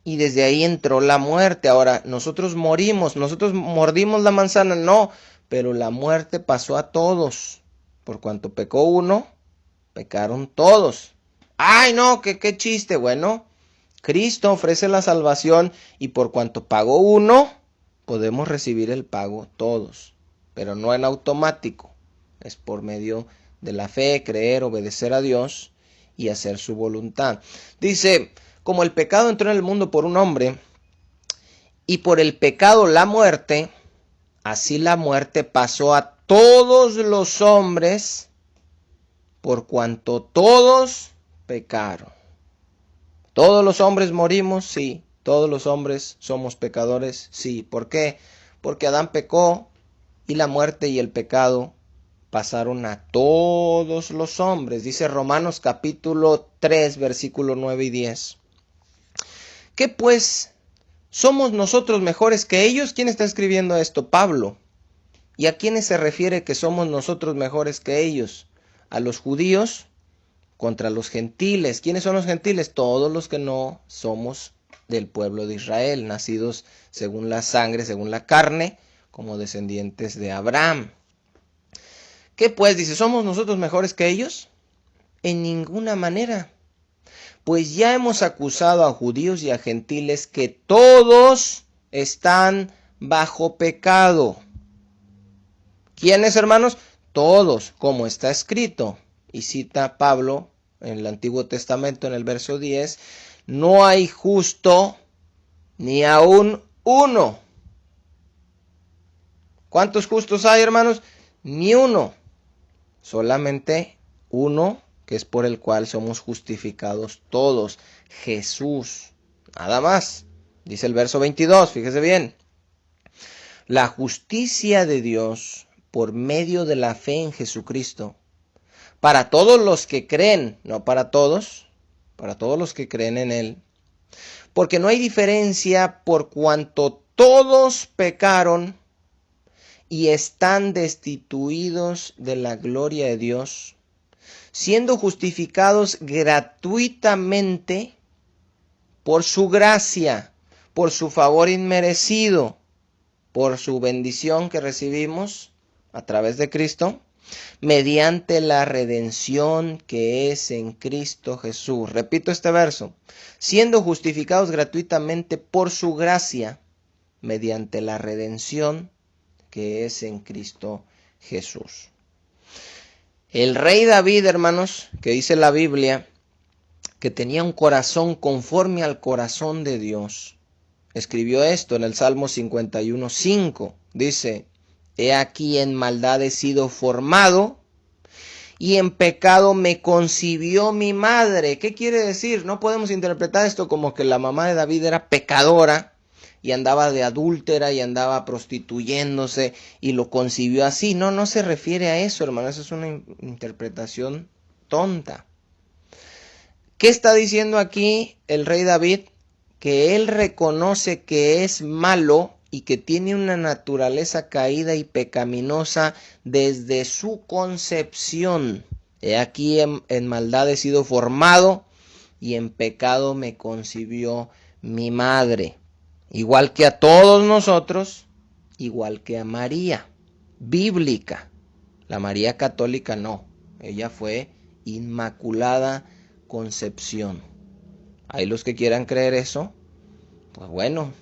y desde ahí entró la muerte. Ahora, nosotros morimos, nosotros mordimos la manzana, no, pero la muerte pasó a todos. Por cuanto pecó uno, pecaron todos. ¡Ay, no! ¡Qué chiste! Bueno, Cristo ofrece la salvación y por cuanto pagó uno, podemos recibir el pago todos. Pero no en automático. Es por medio de la fe, creer, obedecer a Dios y hacer su voluntad. Dice, como el pecado entró en el mundo por un hombre y por el pecado la muerte, así la muerte pasó a todos los hombres por cuanto todos pecaron. ¿Todos los hombres morimos? Sí. ¿Todos los hombres somos pecadores? Sí. ¿Por qué? Porque Adán pecó y la muerte y el pecado pasaron a todos los hombres. Dice Romanos capítulo 3, versículo 9 y 10. ¿Qué pues? ¿Somos nosotros mejores que ellos? ¿Quién está escribiendo esto? Pablo. ¿Y a quiénes se refiere que somos nosotros mejores que ellos? A los judíos contra los gentiles. ¿Quiénes son los gentiles? Todos los que no somos del pueblo de Israel, nacidos según la sangre, según la carne, como descendientes de Abraham. ¿Qué pues? Dice, ¿somos nosotros mejores que ellos? En ninguna manera. Pues ya hemos acusado a judíos y a gentiles que todos están bajo pecado. ¿Quiénes, hermanos? Todos, como está escrito. Y cita Pablo en el Antiguo Testamento en el verso 10, no hay justo ni aún uno. ¿Cuántos justos hay, hermanos? Ni uno. Solamente uno, que es por el cual somos justificados todos. Jesús. Nada más. Dice el verso 22, fíjese bien. La justicia de Dios por medio de la fe en Jesucristo. Para todos los que creen, no para todos los que creen en Él. Porque no hay diferencia por cuanto todos pecaron y están destituidos de la gloria de Dios, siendo justificados gratuitamente por su gracia, por su favor inmerecido, por su bendición que recibimos a través de Cristo, mediante la redención que es en Cristo Jesús. Repito este verso. Siendo justificados gratuitamente por su gracia, mediante la redención que es en Cristo Jesús. El rey David, hermanos, que dice la Biblia, que tenía un corazón conforme al corazón de Dios, escribió esto en el Salmo 51:5. Dice, he aquí en maldad he sido formado, y en pecado me concibió mi madre. ¿Qué quiere decir? No podemos interpretar esto como que la mamá de David era pecadora, y andaba de adúltera, y andaba prostituyéndose, y lo concibió así. No se refiere a eso, hermano. Esa es una interpretación tonta. ¿Qué está diciendo aquí el rey David? Que él reconoce que es malo y que tiene una naturaleza caída y pecaminosa desde su concepción. He aquí en maldad he sido formado y en pecado me concibió mi madre. Igual que a todos nosotros, igual que a María, bíblica. La María católica no, ella fue inmaculada concepción. Hay los que quieran creer eso, pues bueno.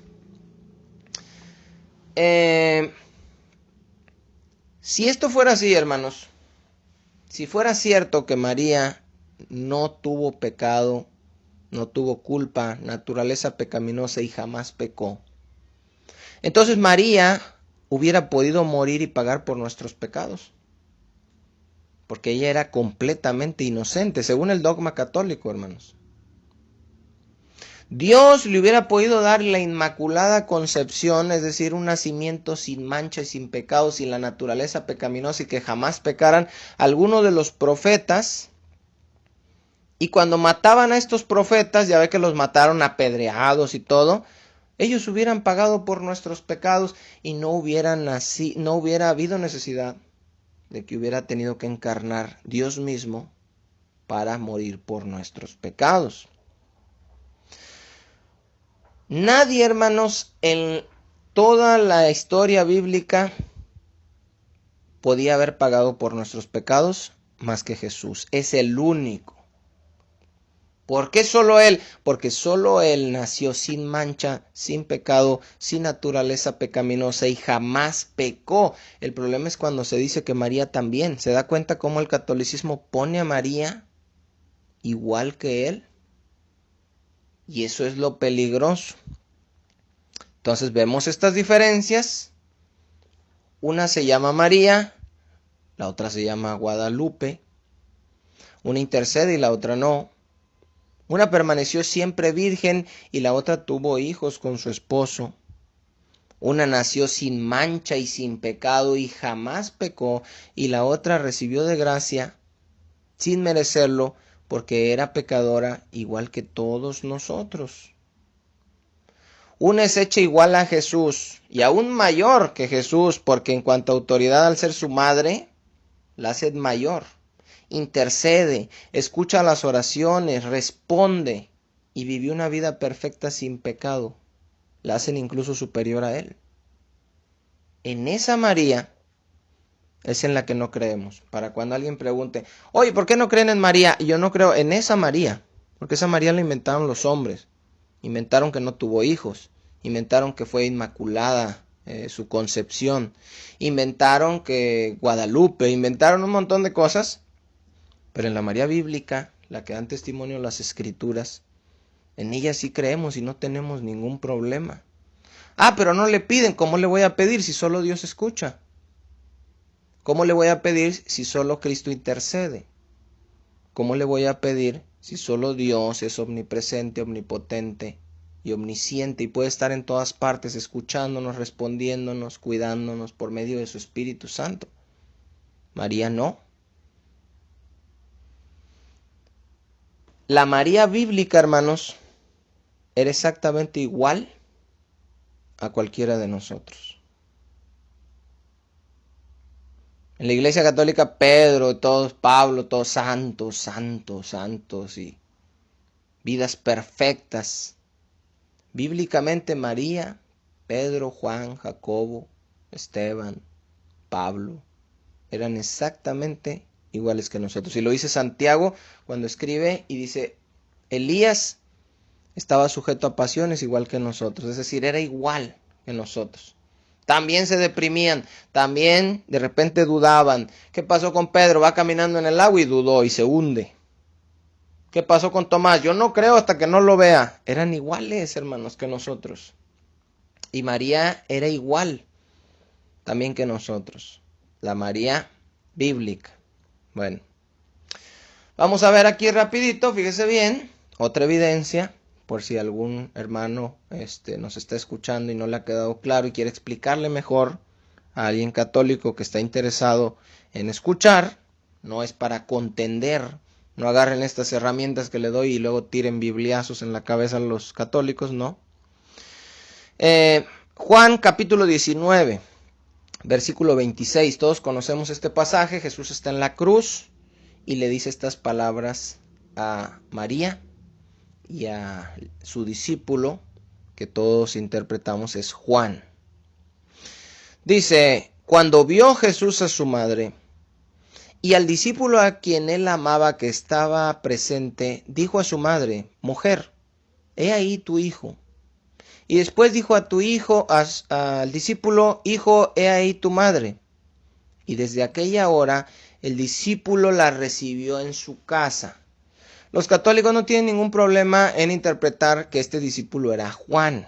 Si esto fuera así, hermanos, si fuera cierto que María no tuvo pecado, no tuvo culpa, naturaleza pecaminosa y jamás pecó, entonces María hubiera podido morir y pagar por nuestros pecados. porque ella era completamente inocente, según el dogma católico, hermanos. Dios le hubiera podido dar la inmaculada concepción, es decir, un nacimiento sin mancha y sin pecado, sin la naturaleza pecaminosa y que jamás pecaran, alguno de los profetas. Y cuando mataban a estos profetas, ya ve que los mataron apedreados y todo, ellos hubieran pagado por nuestros pecados y no hubiera habido necesidad de que hubiera tenido que encarnar Dios mismo para morir por nuestros pecados. Nadie, hermanos, en toda la historia bíblica podía haber pagado por nuestros pecados más que Jesús. Es el único. ¿Por qué solo Él? Porque solo Él nació sin mancha, sin pecado, sin naturaleza pecaminosa y jamás pecó. El problema es cuando se dice que María también. ¿Se da cuenta cómo el catolicismo pone a María igual que Él? Y eso es lo peligroso. Entonces vemos estas diferencias. Una se llama María, la otra se llama Guadalupe. Una intercede y la otra no. Una permaneció siempre virgen y la otra tuvo hijos con su esposo. Una nació sin mancha y sin pecado y jamás pecó, y la otra recibió de gracia sin merecerlo porque era pecadora igual que todos nosotros. Una es hecha igual a Jesús y aún mayor que Jesús, porque en cuanto a autoridad al ser su madre, la hace mayor. Intercede, escucha las oraciones, responde y vivió una vida perfecta sin pecado. La hacen incluso superior a Él. En esa María es en la que no creemos. Para cuando alguien pregunte, oye, ¿por qué no creen en María? Y yo no creo en esa María, porque esa María la inventaron los hombres. Inventaron que no tuvo hijos, inventaron que fue inmaculada su concepción, inventaron que Guadalupe, inventaron un montón de cosas. Pero en la María bíblica, la que dan testimonio las Escrituras, en ella sí creemos y no tenemos ningún problema. Ah, pero no le piden, ¿cómo le voy a pedir si solo Dios escucha? ¿Cómo le voy a pedir si solo Cristo intercede? ¿Cómo le voy a pedir si solo Dios es omnipresente, omnipotente y omnisciente y puede estar en todas partes escuchándonos, respondiéndonos, cuidándonos por medio de su Espíritu Santo? María no. La María bíblica, hermanos, era exactamente igual a cualquiera de nosotros. En la Iglesia Católica, Pedro, todos, Pablo, todos santos, santos, santos y vidas perfectas. Bíblicamente, María, Pedro, Juan, Jacobo, Esteban, Pablo, eran exactamente iguales que nosotros. Y lo dice Santiago cuando escribe y dice, Elías estaba sujeto a pasiones igual que nosotros, es decir, era igual que nosotros. También se deprimían, también de repente dudaban. ¿Qué pasó con Pedro? Va caminando en el agua y dudó y se hunde. ¿Qué pasó con Tomás? Yo no creo hasta que no lo vea. Eran iguales, hermanos, que nosotros. Y María era igual también que nosotros. La María bíblica. Bueno, vamos a ver aquí rapidito, fíjese bien, otra evidencia, por si algún hermano nos está escuchando y no le ha quedado claro y quiere explicarle mejor a alguien católico que está interesado en escuchar. No es para contender, no agarren estas herramientas que le doy y luego tiren bibliazos en la cabeza a los católicos, no. Juan capítulo 19. Versículo 26, todos conocemos este pasaje. Jesús está en la cruz y le dice estas palabras a María y a su discípulo, que todos interpretamos es Juan. Dice, cuando vio Jesús a su madre y al discípulo a quien él amaba que estaba presente, dijo a su madre, mujer, he ahí tu hijo. Y después dijo a tu hijo, al discípulo, hijo, he ahí tu madre. Y desde aquella hora el discípulo la recibió en su casa. Los católicos no tienen ningún problema en interpretar que este discípulo era Juan.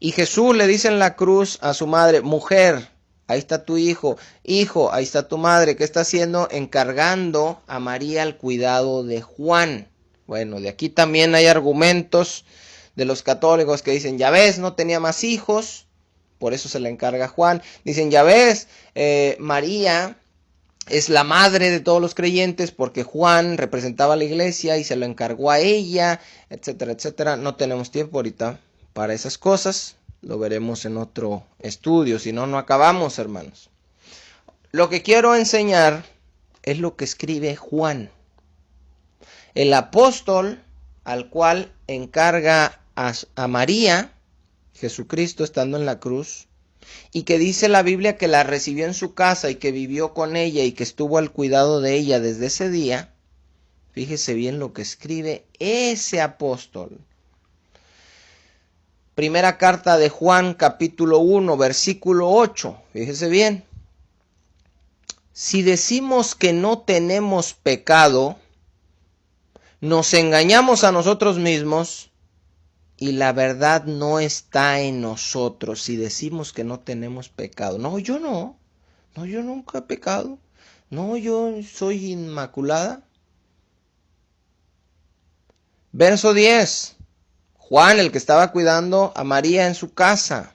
Y Jesús le dice en la cruz a su madre, mujer, ahí está tu hijo, hijo, ahí está tu madre. ¿Qué está haciendo? Encargando a María el cuidado de Juan. Bueno, de aquí también hay argumentos de los católicos que dicen, ya ves, no tenía más hijos, por eso se le encarga a Juan. Dicen, ya ves, María es la madre de todos los creyentes porque Juan representaba a la iglesia y se lo encargó a ella, etcétera, etcétera. No tenemos tiempo ahorita para esas cosas, lo veremos en otro estudio, si no, no acabamos, hermanos. Lo que quiero enseñar es lo que escribe Juan, el apóstol al cual encarga a María, Jesucristo estando en la cruz, y que dice la Biblia que la recibió en su casa y que vivió con ella y que estuvo al cuidado de ella desde ese día. Fíjese bien lo que escribe ese apóstol. Primera carta de Juan, capítulo 1, versículo 8. Fíjese bien. Si decimos que no tenemos pecado, nos engañamos a nosotros mismos y la verdad no está en nosotros. Si decimos que no tenemos pecado. No, yo no. No, yo nunca he pecado. No, yo soy inmaculada. Verso 10. Juan, el que estaba cuidando a María en su casa.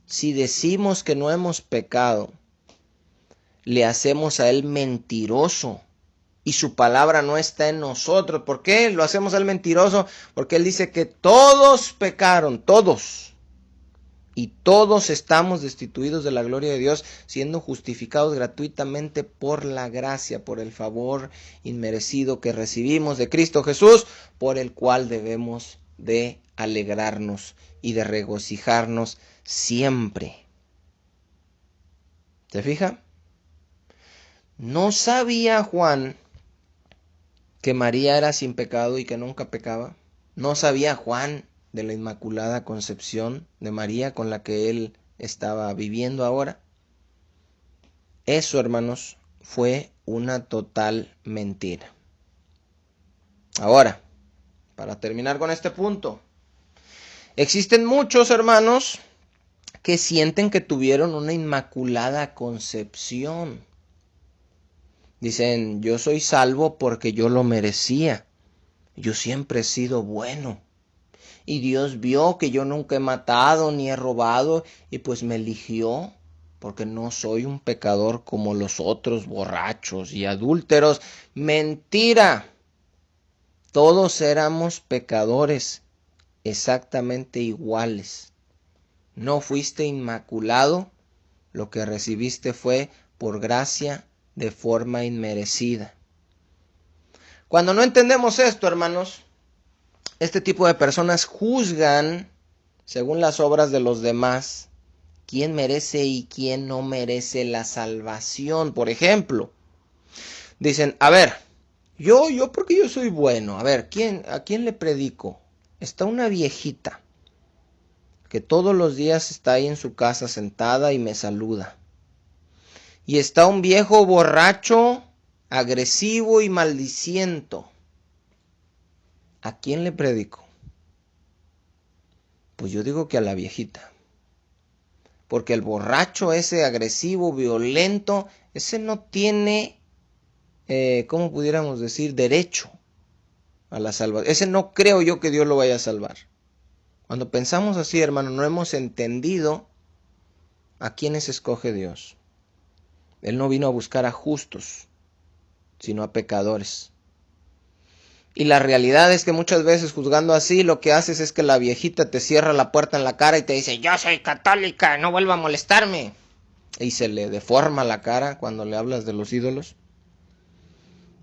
Si decimos que no hemos pecado, le hacemos a él mentiroso y su palabra no está en nosotros. ¿Por qué lo hacemos a él mentiroso? Porque él dice que todos pecaron, todos. Y todos estamos destituidos de la gloria de Dios, siendo justificados gratuitamente por la gracia, por el favor inmerecido que recibimos de Cristo Jesús, por el cual debemos de alegrarnos y de regocijarnos siempre. ¿Se fija? ¿No sabía Juan que María era sin pecado y que nunca pecaba? ¿No sabía Juan de la Inmaculada Concepción de María con la que él estaba viviendo ahora? Eso, hermanos, fue una total mentira. Ahora, para terminar con este punto, existen muchos hermanos que sienten que tuvieron una Inmaculada Concepción. Dicen, yo soy salvo porque yo lo merecía. Yo siempre he sido bueno. Y Dios vio que yo nunca he matado ni he robado y pues me eligió porque no soy un pecador como los otros borrachos y adúlteros. Mentira. Todos éramos pecadores exactamente iguales. No fuiste inmaculado, lo que recibiste fue por gracia de forma inmerecida. Cuando no entendemos esto, hermanos, este tipo de personas juzgan, según las obras de los demás, quién merece y quién no merece la salvación. Por ejemplo, dicen, a ver, yo porque yo soy bueno, a ver, ¿a quién le predico? Está una viejita que todos los días está ahí en su casa sentada y me saluda. Y está un viejo borracho, agresivo y maldiciento. ¿A quién le predico? Pues yo digo que a la viejita. Porque el borracho ese agresivo, violento, ese no tiene, ¿cómo pudiéramos decir? Derecho a la salvación. Ese no creo yo que Dios lo vaya a salvar. Cuando pensamos así, hermano, no hemos entendido a quiénes escoge Dios. Él no vino a buscar a justos, sino a pecadores. Y la realidad es que muchas veces juzgando así, lo que haces es que la viejita te cierra la puerta en la cara y te dice, yo soy católica, no vuelva a molestarme. Y se le deforma la cara cuando le hablas de los ídolos.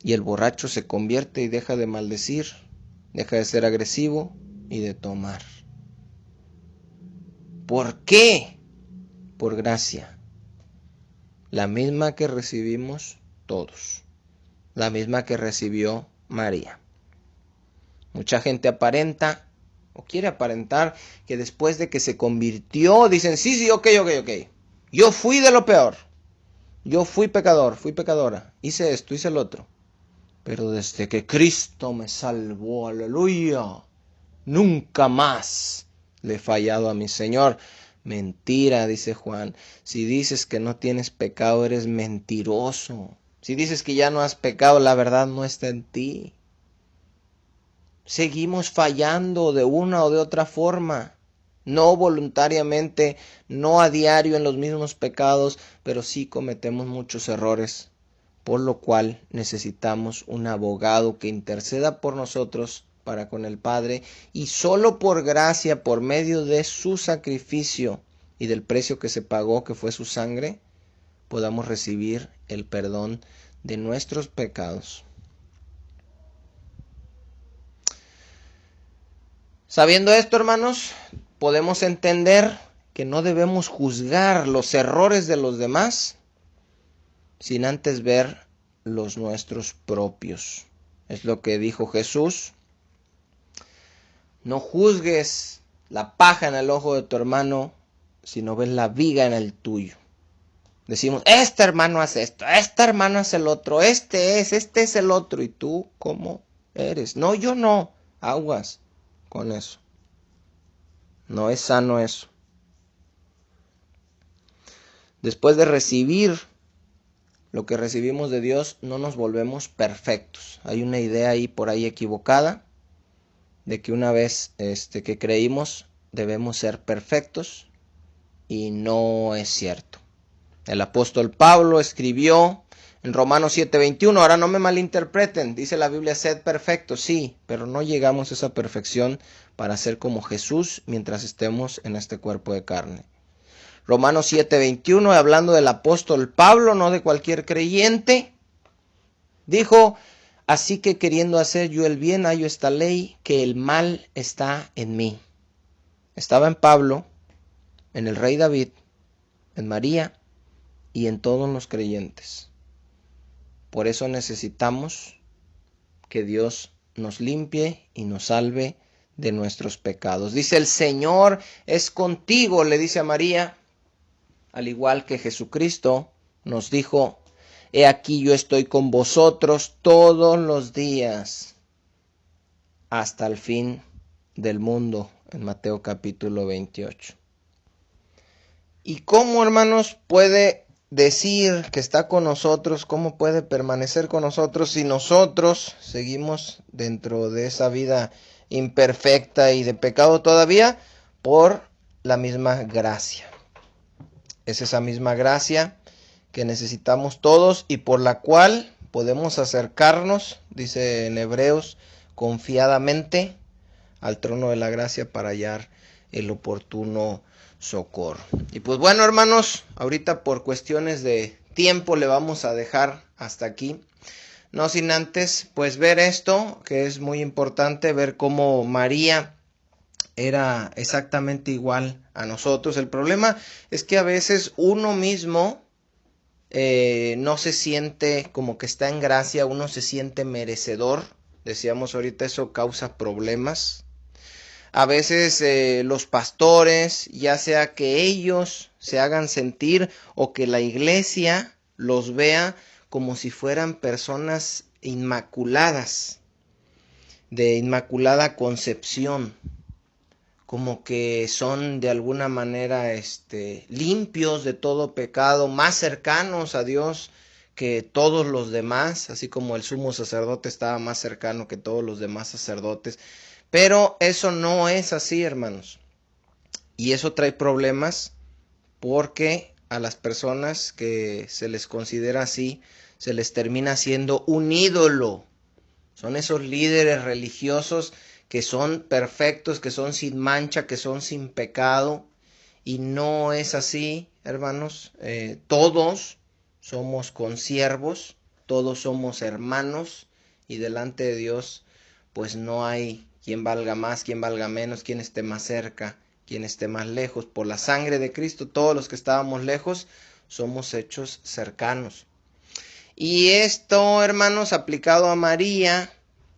Y el borracho se convierte y deja de maldecir, deja de ser agresivo y de tomar. ¿Por qué? Por gracia. La misma que recibimos todos. La misma que recibió María. Mucha gente aparenta o quiere aparentar que después de que se convirtió, dicen, sí, ok. Yo fui de lo peor. Yo fui pecador, fui pecadora. Hice esto, hice el otro. Pero desde que Cristo me salvó, aleluya, nunca más le he fallado a mi Señor. Mentira, dice Juan. Si dices que no tienes pecado, eres mentiroso. Si dices que ya no has pecado, la verdad no está en ti. Seguimos fallando de una o de otra forma. No voluntariamente, no a diario en los mismos pecados, pero sí cometemos muchos errores, por lo cual necesitamos un abogado que interceda por nosotros para con el Padre, y solo por gracia, por medio de su sacrificio y del precio que se pagó, que fue su sangre, podamos recibir el perdón de nuestros pecados. Sabiendo esto, hermanos, podemos entender que no debemos juzgar los errores de los demás sin antes ver los nuestros propios. Es lo que dijo Jesús. No juzgues la paja en el ojo de tu hermano, sino ves la viga en el tuyo. Decimos, este hermano hace esto, este hermano hace el otro, este es el otro. ¿Y tú cómo eres? No, yo no. Aguas con eso. No es sano eso. Después de recibir lo que recibimos de Dios, no nos volvemos perfectos. Hay una idea ahí por ahí equivocada de que una vez que creímos debemos ser perfectos, y no es cierto. El apóstol Pablo escribió en Romanos 7:21, ahora no me malinterpreten, dice la Biblia, sed perfectos, sí, pero no llegamos a esa perfección para ser como Jesús mientras estemos en este cuerpo de carne. Romanos 7:21, hablando del apóstol Pablo, no de cualquier creyente, dijo, así que queriendo hacer yo el bien, hallo esta ley, que el mal está en mí. Estaba en Pablo, en el rey David, en María y en todos los creyentes. Por eso necesitamos que Dios nos limpie y nos salve de nuestros pecados. Dice, el Señor es contigo, le dice a María, al igual que Jesucristo nos dijo, he aquí yo estoy con vosotros todos los días hasta el fin del mundo, en Mateo capítulo 28. ¿Y cómo, hermanos, puede decir que está con nosotros? ¿Cómo puede permanecer con nosotros si nosotros seguimos dentro de esa vida imperfecta y de pecado todavía? Por la misma gracia. Es esa misma gracia que necesitamos todos y por la cual podemos acercarnos, dice en Hebreos, confiadamente al trono de la gracia para hallar el oportuno socorro. Y pues bueno, hermanos, ahorita por cuestiones de tiempo le vamos a dejar hasta aquí. No sin antes pues ver esto, que es muy importante, ver cómo María era exactamente igual a nosotros. El problema es que a veces uno mismo no se siente como que está en gracia, uno se siente merecedor. Decíamos ahorita, eso causa problemas. A veces los pastores, ya sea que ellos se hagan sentir o que la iglesia los vea como si fueran personas inmaculadas, de inmaculada concepción, como que son de alguna manera limpios de todo pecado, más cercanos a Dios que todos los demás, así como el sumo sacerdote estaba más cercano que todos los demás sacerdotes. Pero eso no es así, hermanos. Y eso trae problemas porque a las personas que se les considera así, se les termina siendo un ídolo. Son esos líderes religiosos que son perfectos, que son sin mancha, que son sin pecado. Y no es así, hermanos. Todos somos consiervos, todos somos hermanos, y delante de Dios pues no hay quien valga más, quien valga menos, quien esté más cerca, quien esté más lejos. Por la sangre de Cristo, todos los que estábamos lejos somos hechos cercanos. Y esto, hermanos, aplicado a María,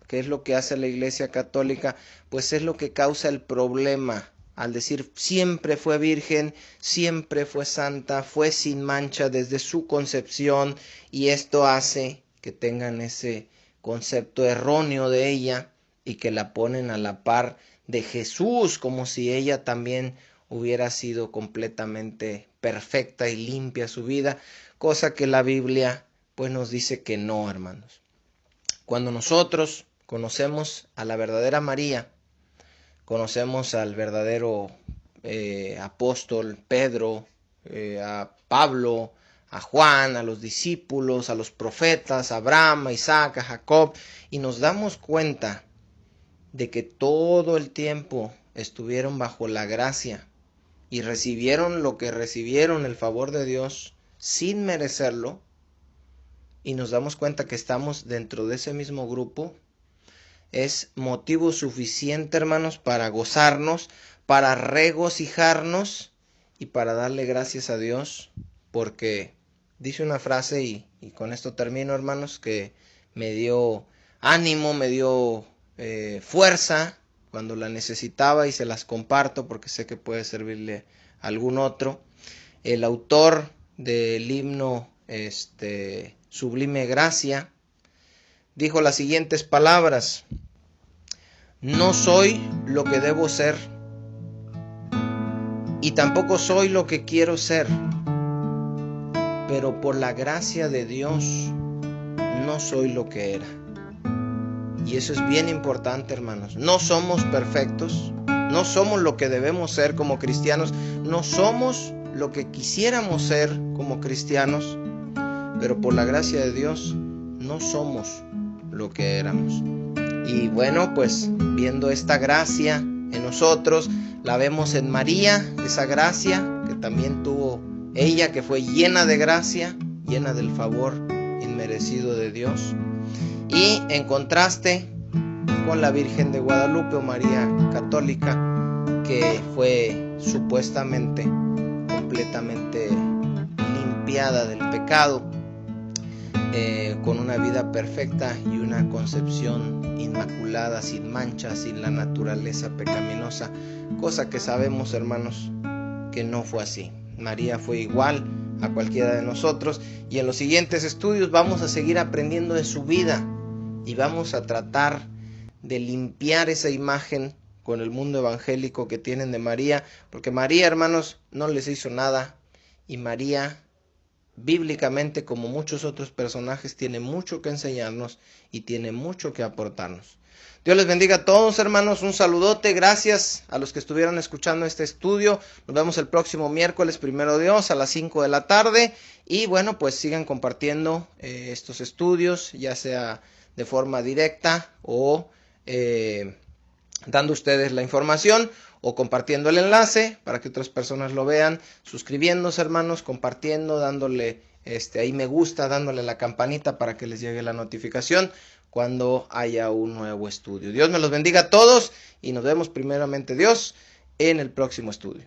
que es lo que hace la Iglesia Católica, pues es lo que causa el problema. Al decir siempre fue virgen, siempre fue santa, fue sin mancha desde su concepción, y esto hace que tengan ese concepto erróneo de ella y que la ponen a la par de Jesús, como si ella también hubiera sido completamente perfecta y limpia su vida, cosa que la Biblia pues nos dice que no, hermanos. Cuando nosotros conocemos a la verdadera María, conocemos al verdadero apóstol Pedro, a Pablo, a Juan, a los discípulos, a los profetas, a Abraham, a Isaac, a Jacob, y nos damos cuenta de que todo el tiempo estuvieron bajo la gracia y recibieron lo que recibieron, el favor de Dios, sin merecerlo, y nos damos cuenta que estamos dentro de ese mismo grupo, es motivo suficiente, hermanos, para gozarnos, para regocijarnos y para darle gracias a Dios, porque dice una frase, y con esto termino, hermanos, que me dio ánimo, me dio fuerza cuando la necesitaba, y se las comparto porque sé que puede servirle a algún otro. El autor del himno Sublime Gracia dijo las siguientes palabras: no soy lo que debo ser, y tampoco soy lo que quiero ser, pero por la gracia de Dios no soy lo que era. Y eso es bien importante, hermanos. No somos perfectos, no somos lo que debemos ser como cristianos, no somos lo que quisiéramos ser como cristianos, pero por la gracia de Dios no somos lo que éramos. Y bueno, pues viendo esta gracia en nosotros, la vemos en María, esa gracia que también tuvo ella, que fue llena de gracia, llena del favor inmerecido de Dios. Y en contraste con la Virgen de Guadalupe o María Católica, que fue supuestamente completamente limpiada del pecado, con una vida perfecta y una concepción inmaculada, sin mancha, sin la naturaleza pecaminosa, cosa que sabemos, hermanos, que no fue así. María fue igual a cualquiera de nosotros, y en los siguientes estudios vamos a seguir aprendiendo de su vida y vamos a tratar de limpiar esa imagen con el mundo evangélico que tienen de María, porque María, hermanos, no les hizo nada, y María, bíblicamente, como muchos otros personajes, tiene mucho que enseñarnos y tiene mucho que aportarnos. Dios les bendiga a todos, hermanos, un saludote, gracias a los que estuvieron escuchando este estudio. Nos vemos el próximo miércoles, primero Dios, a las 5 de la tarde, y bueno, pues sigan compartiendo estos estudios, ya sea de forma directa o dando ustedes la información, o compartiendo el enlace para que otras personas lo vean, suscribiéndose, hermanos, compartiendo, dándole ahí me gusta, dándole la campanita para que les llegue la notificación cuando haya un nuevo estudio. Dios me los bendiga a todos y nos vemos primeramente Dios en el próximo estudio.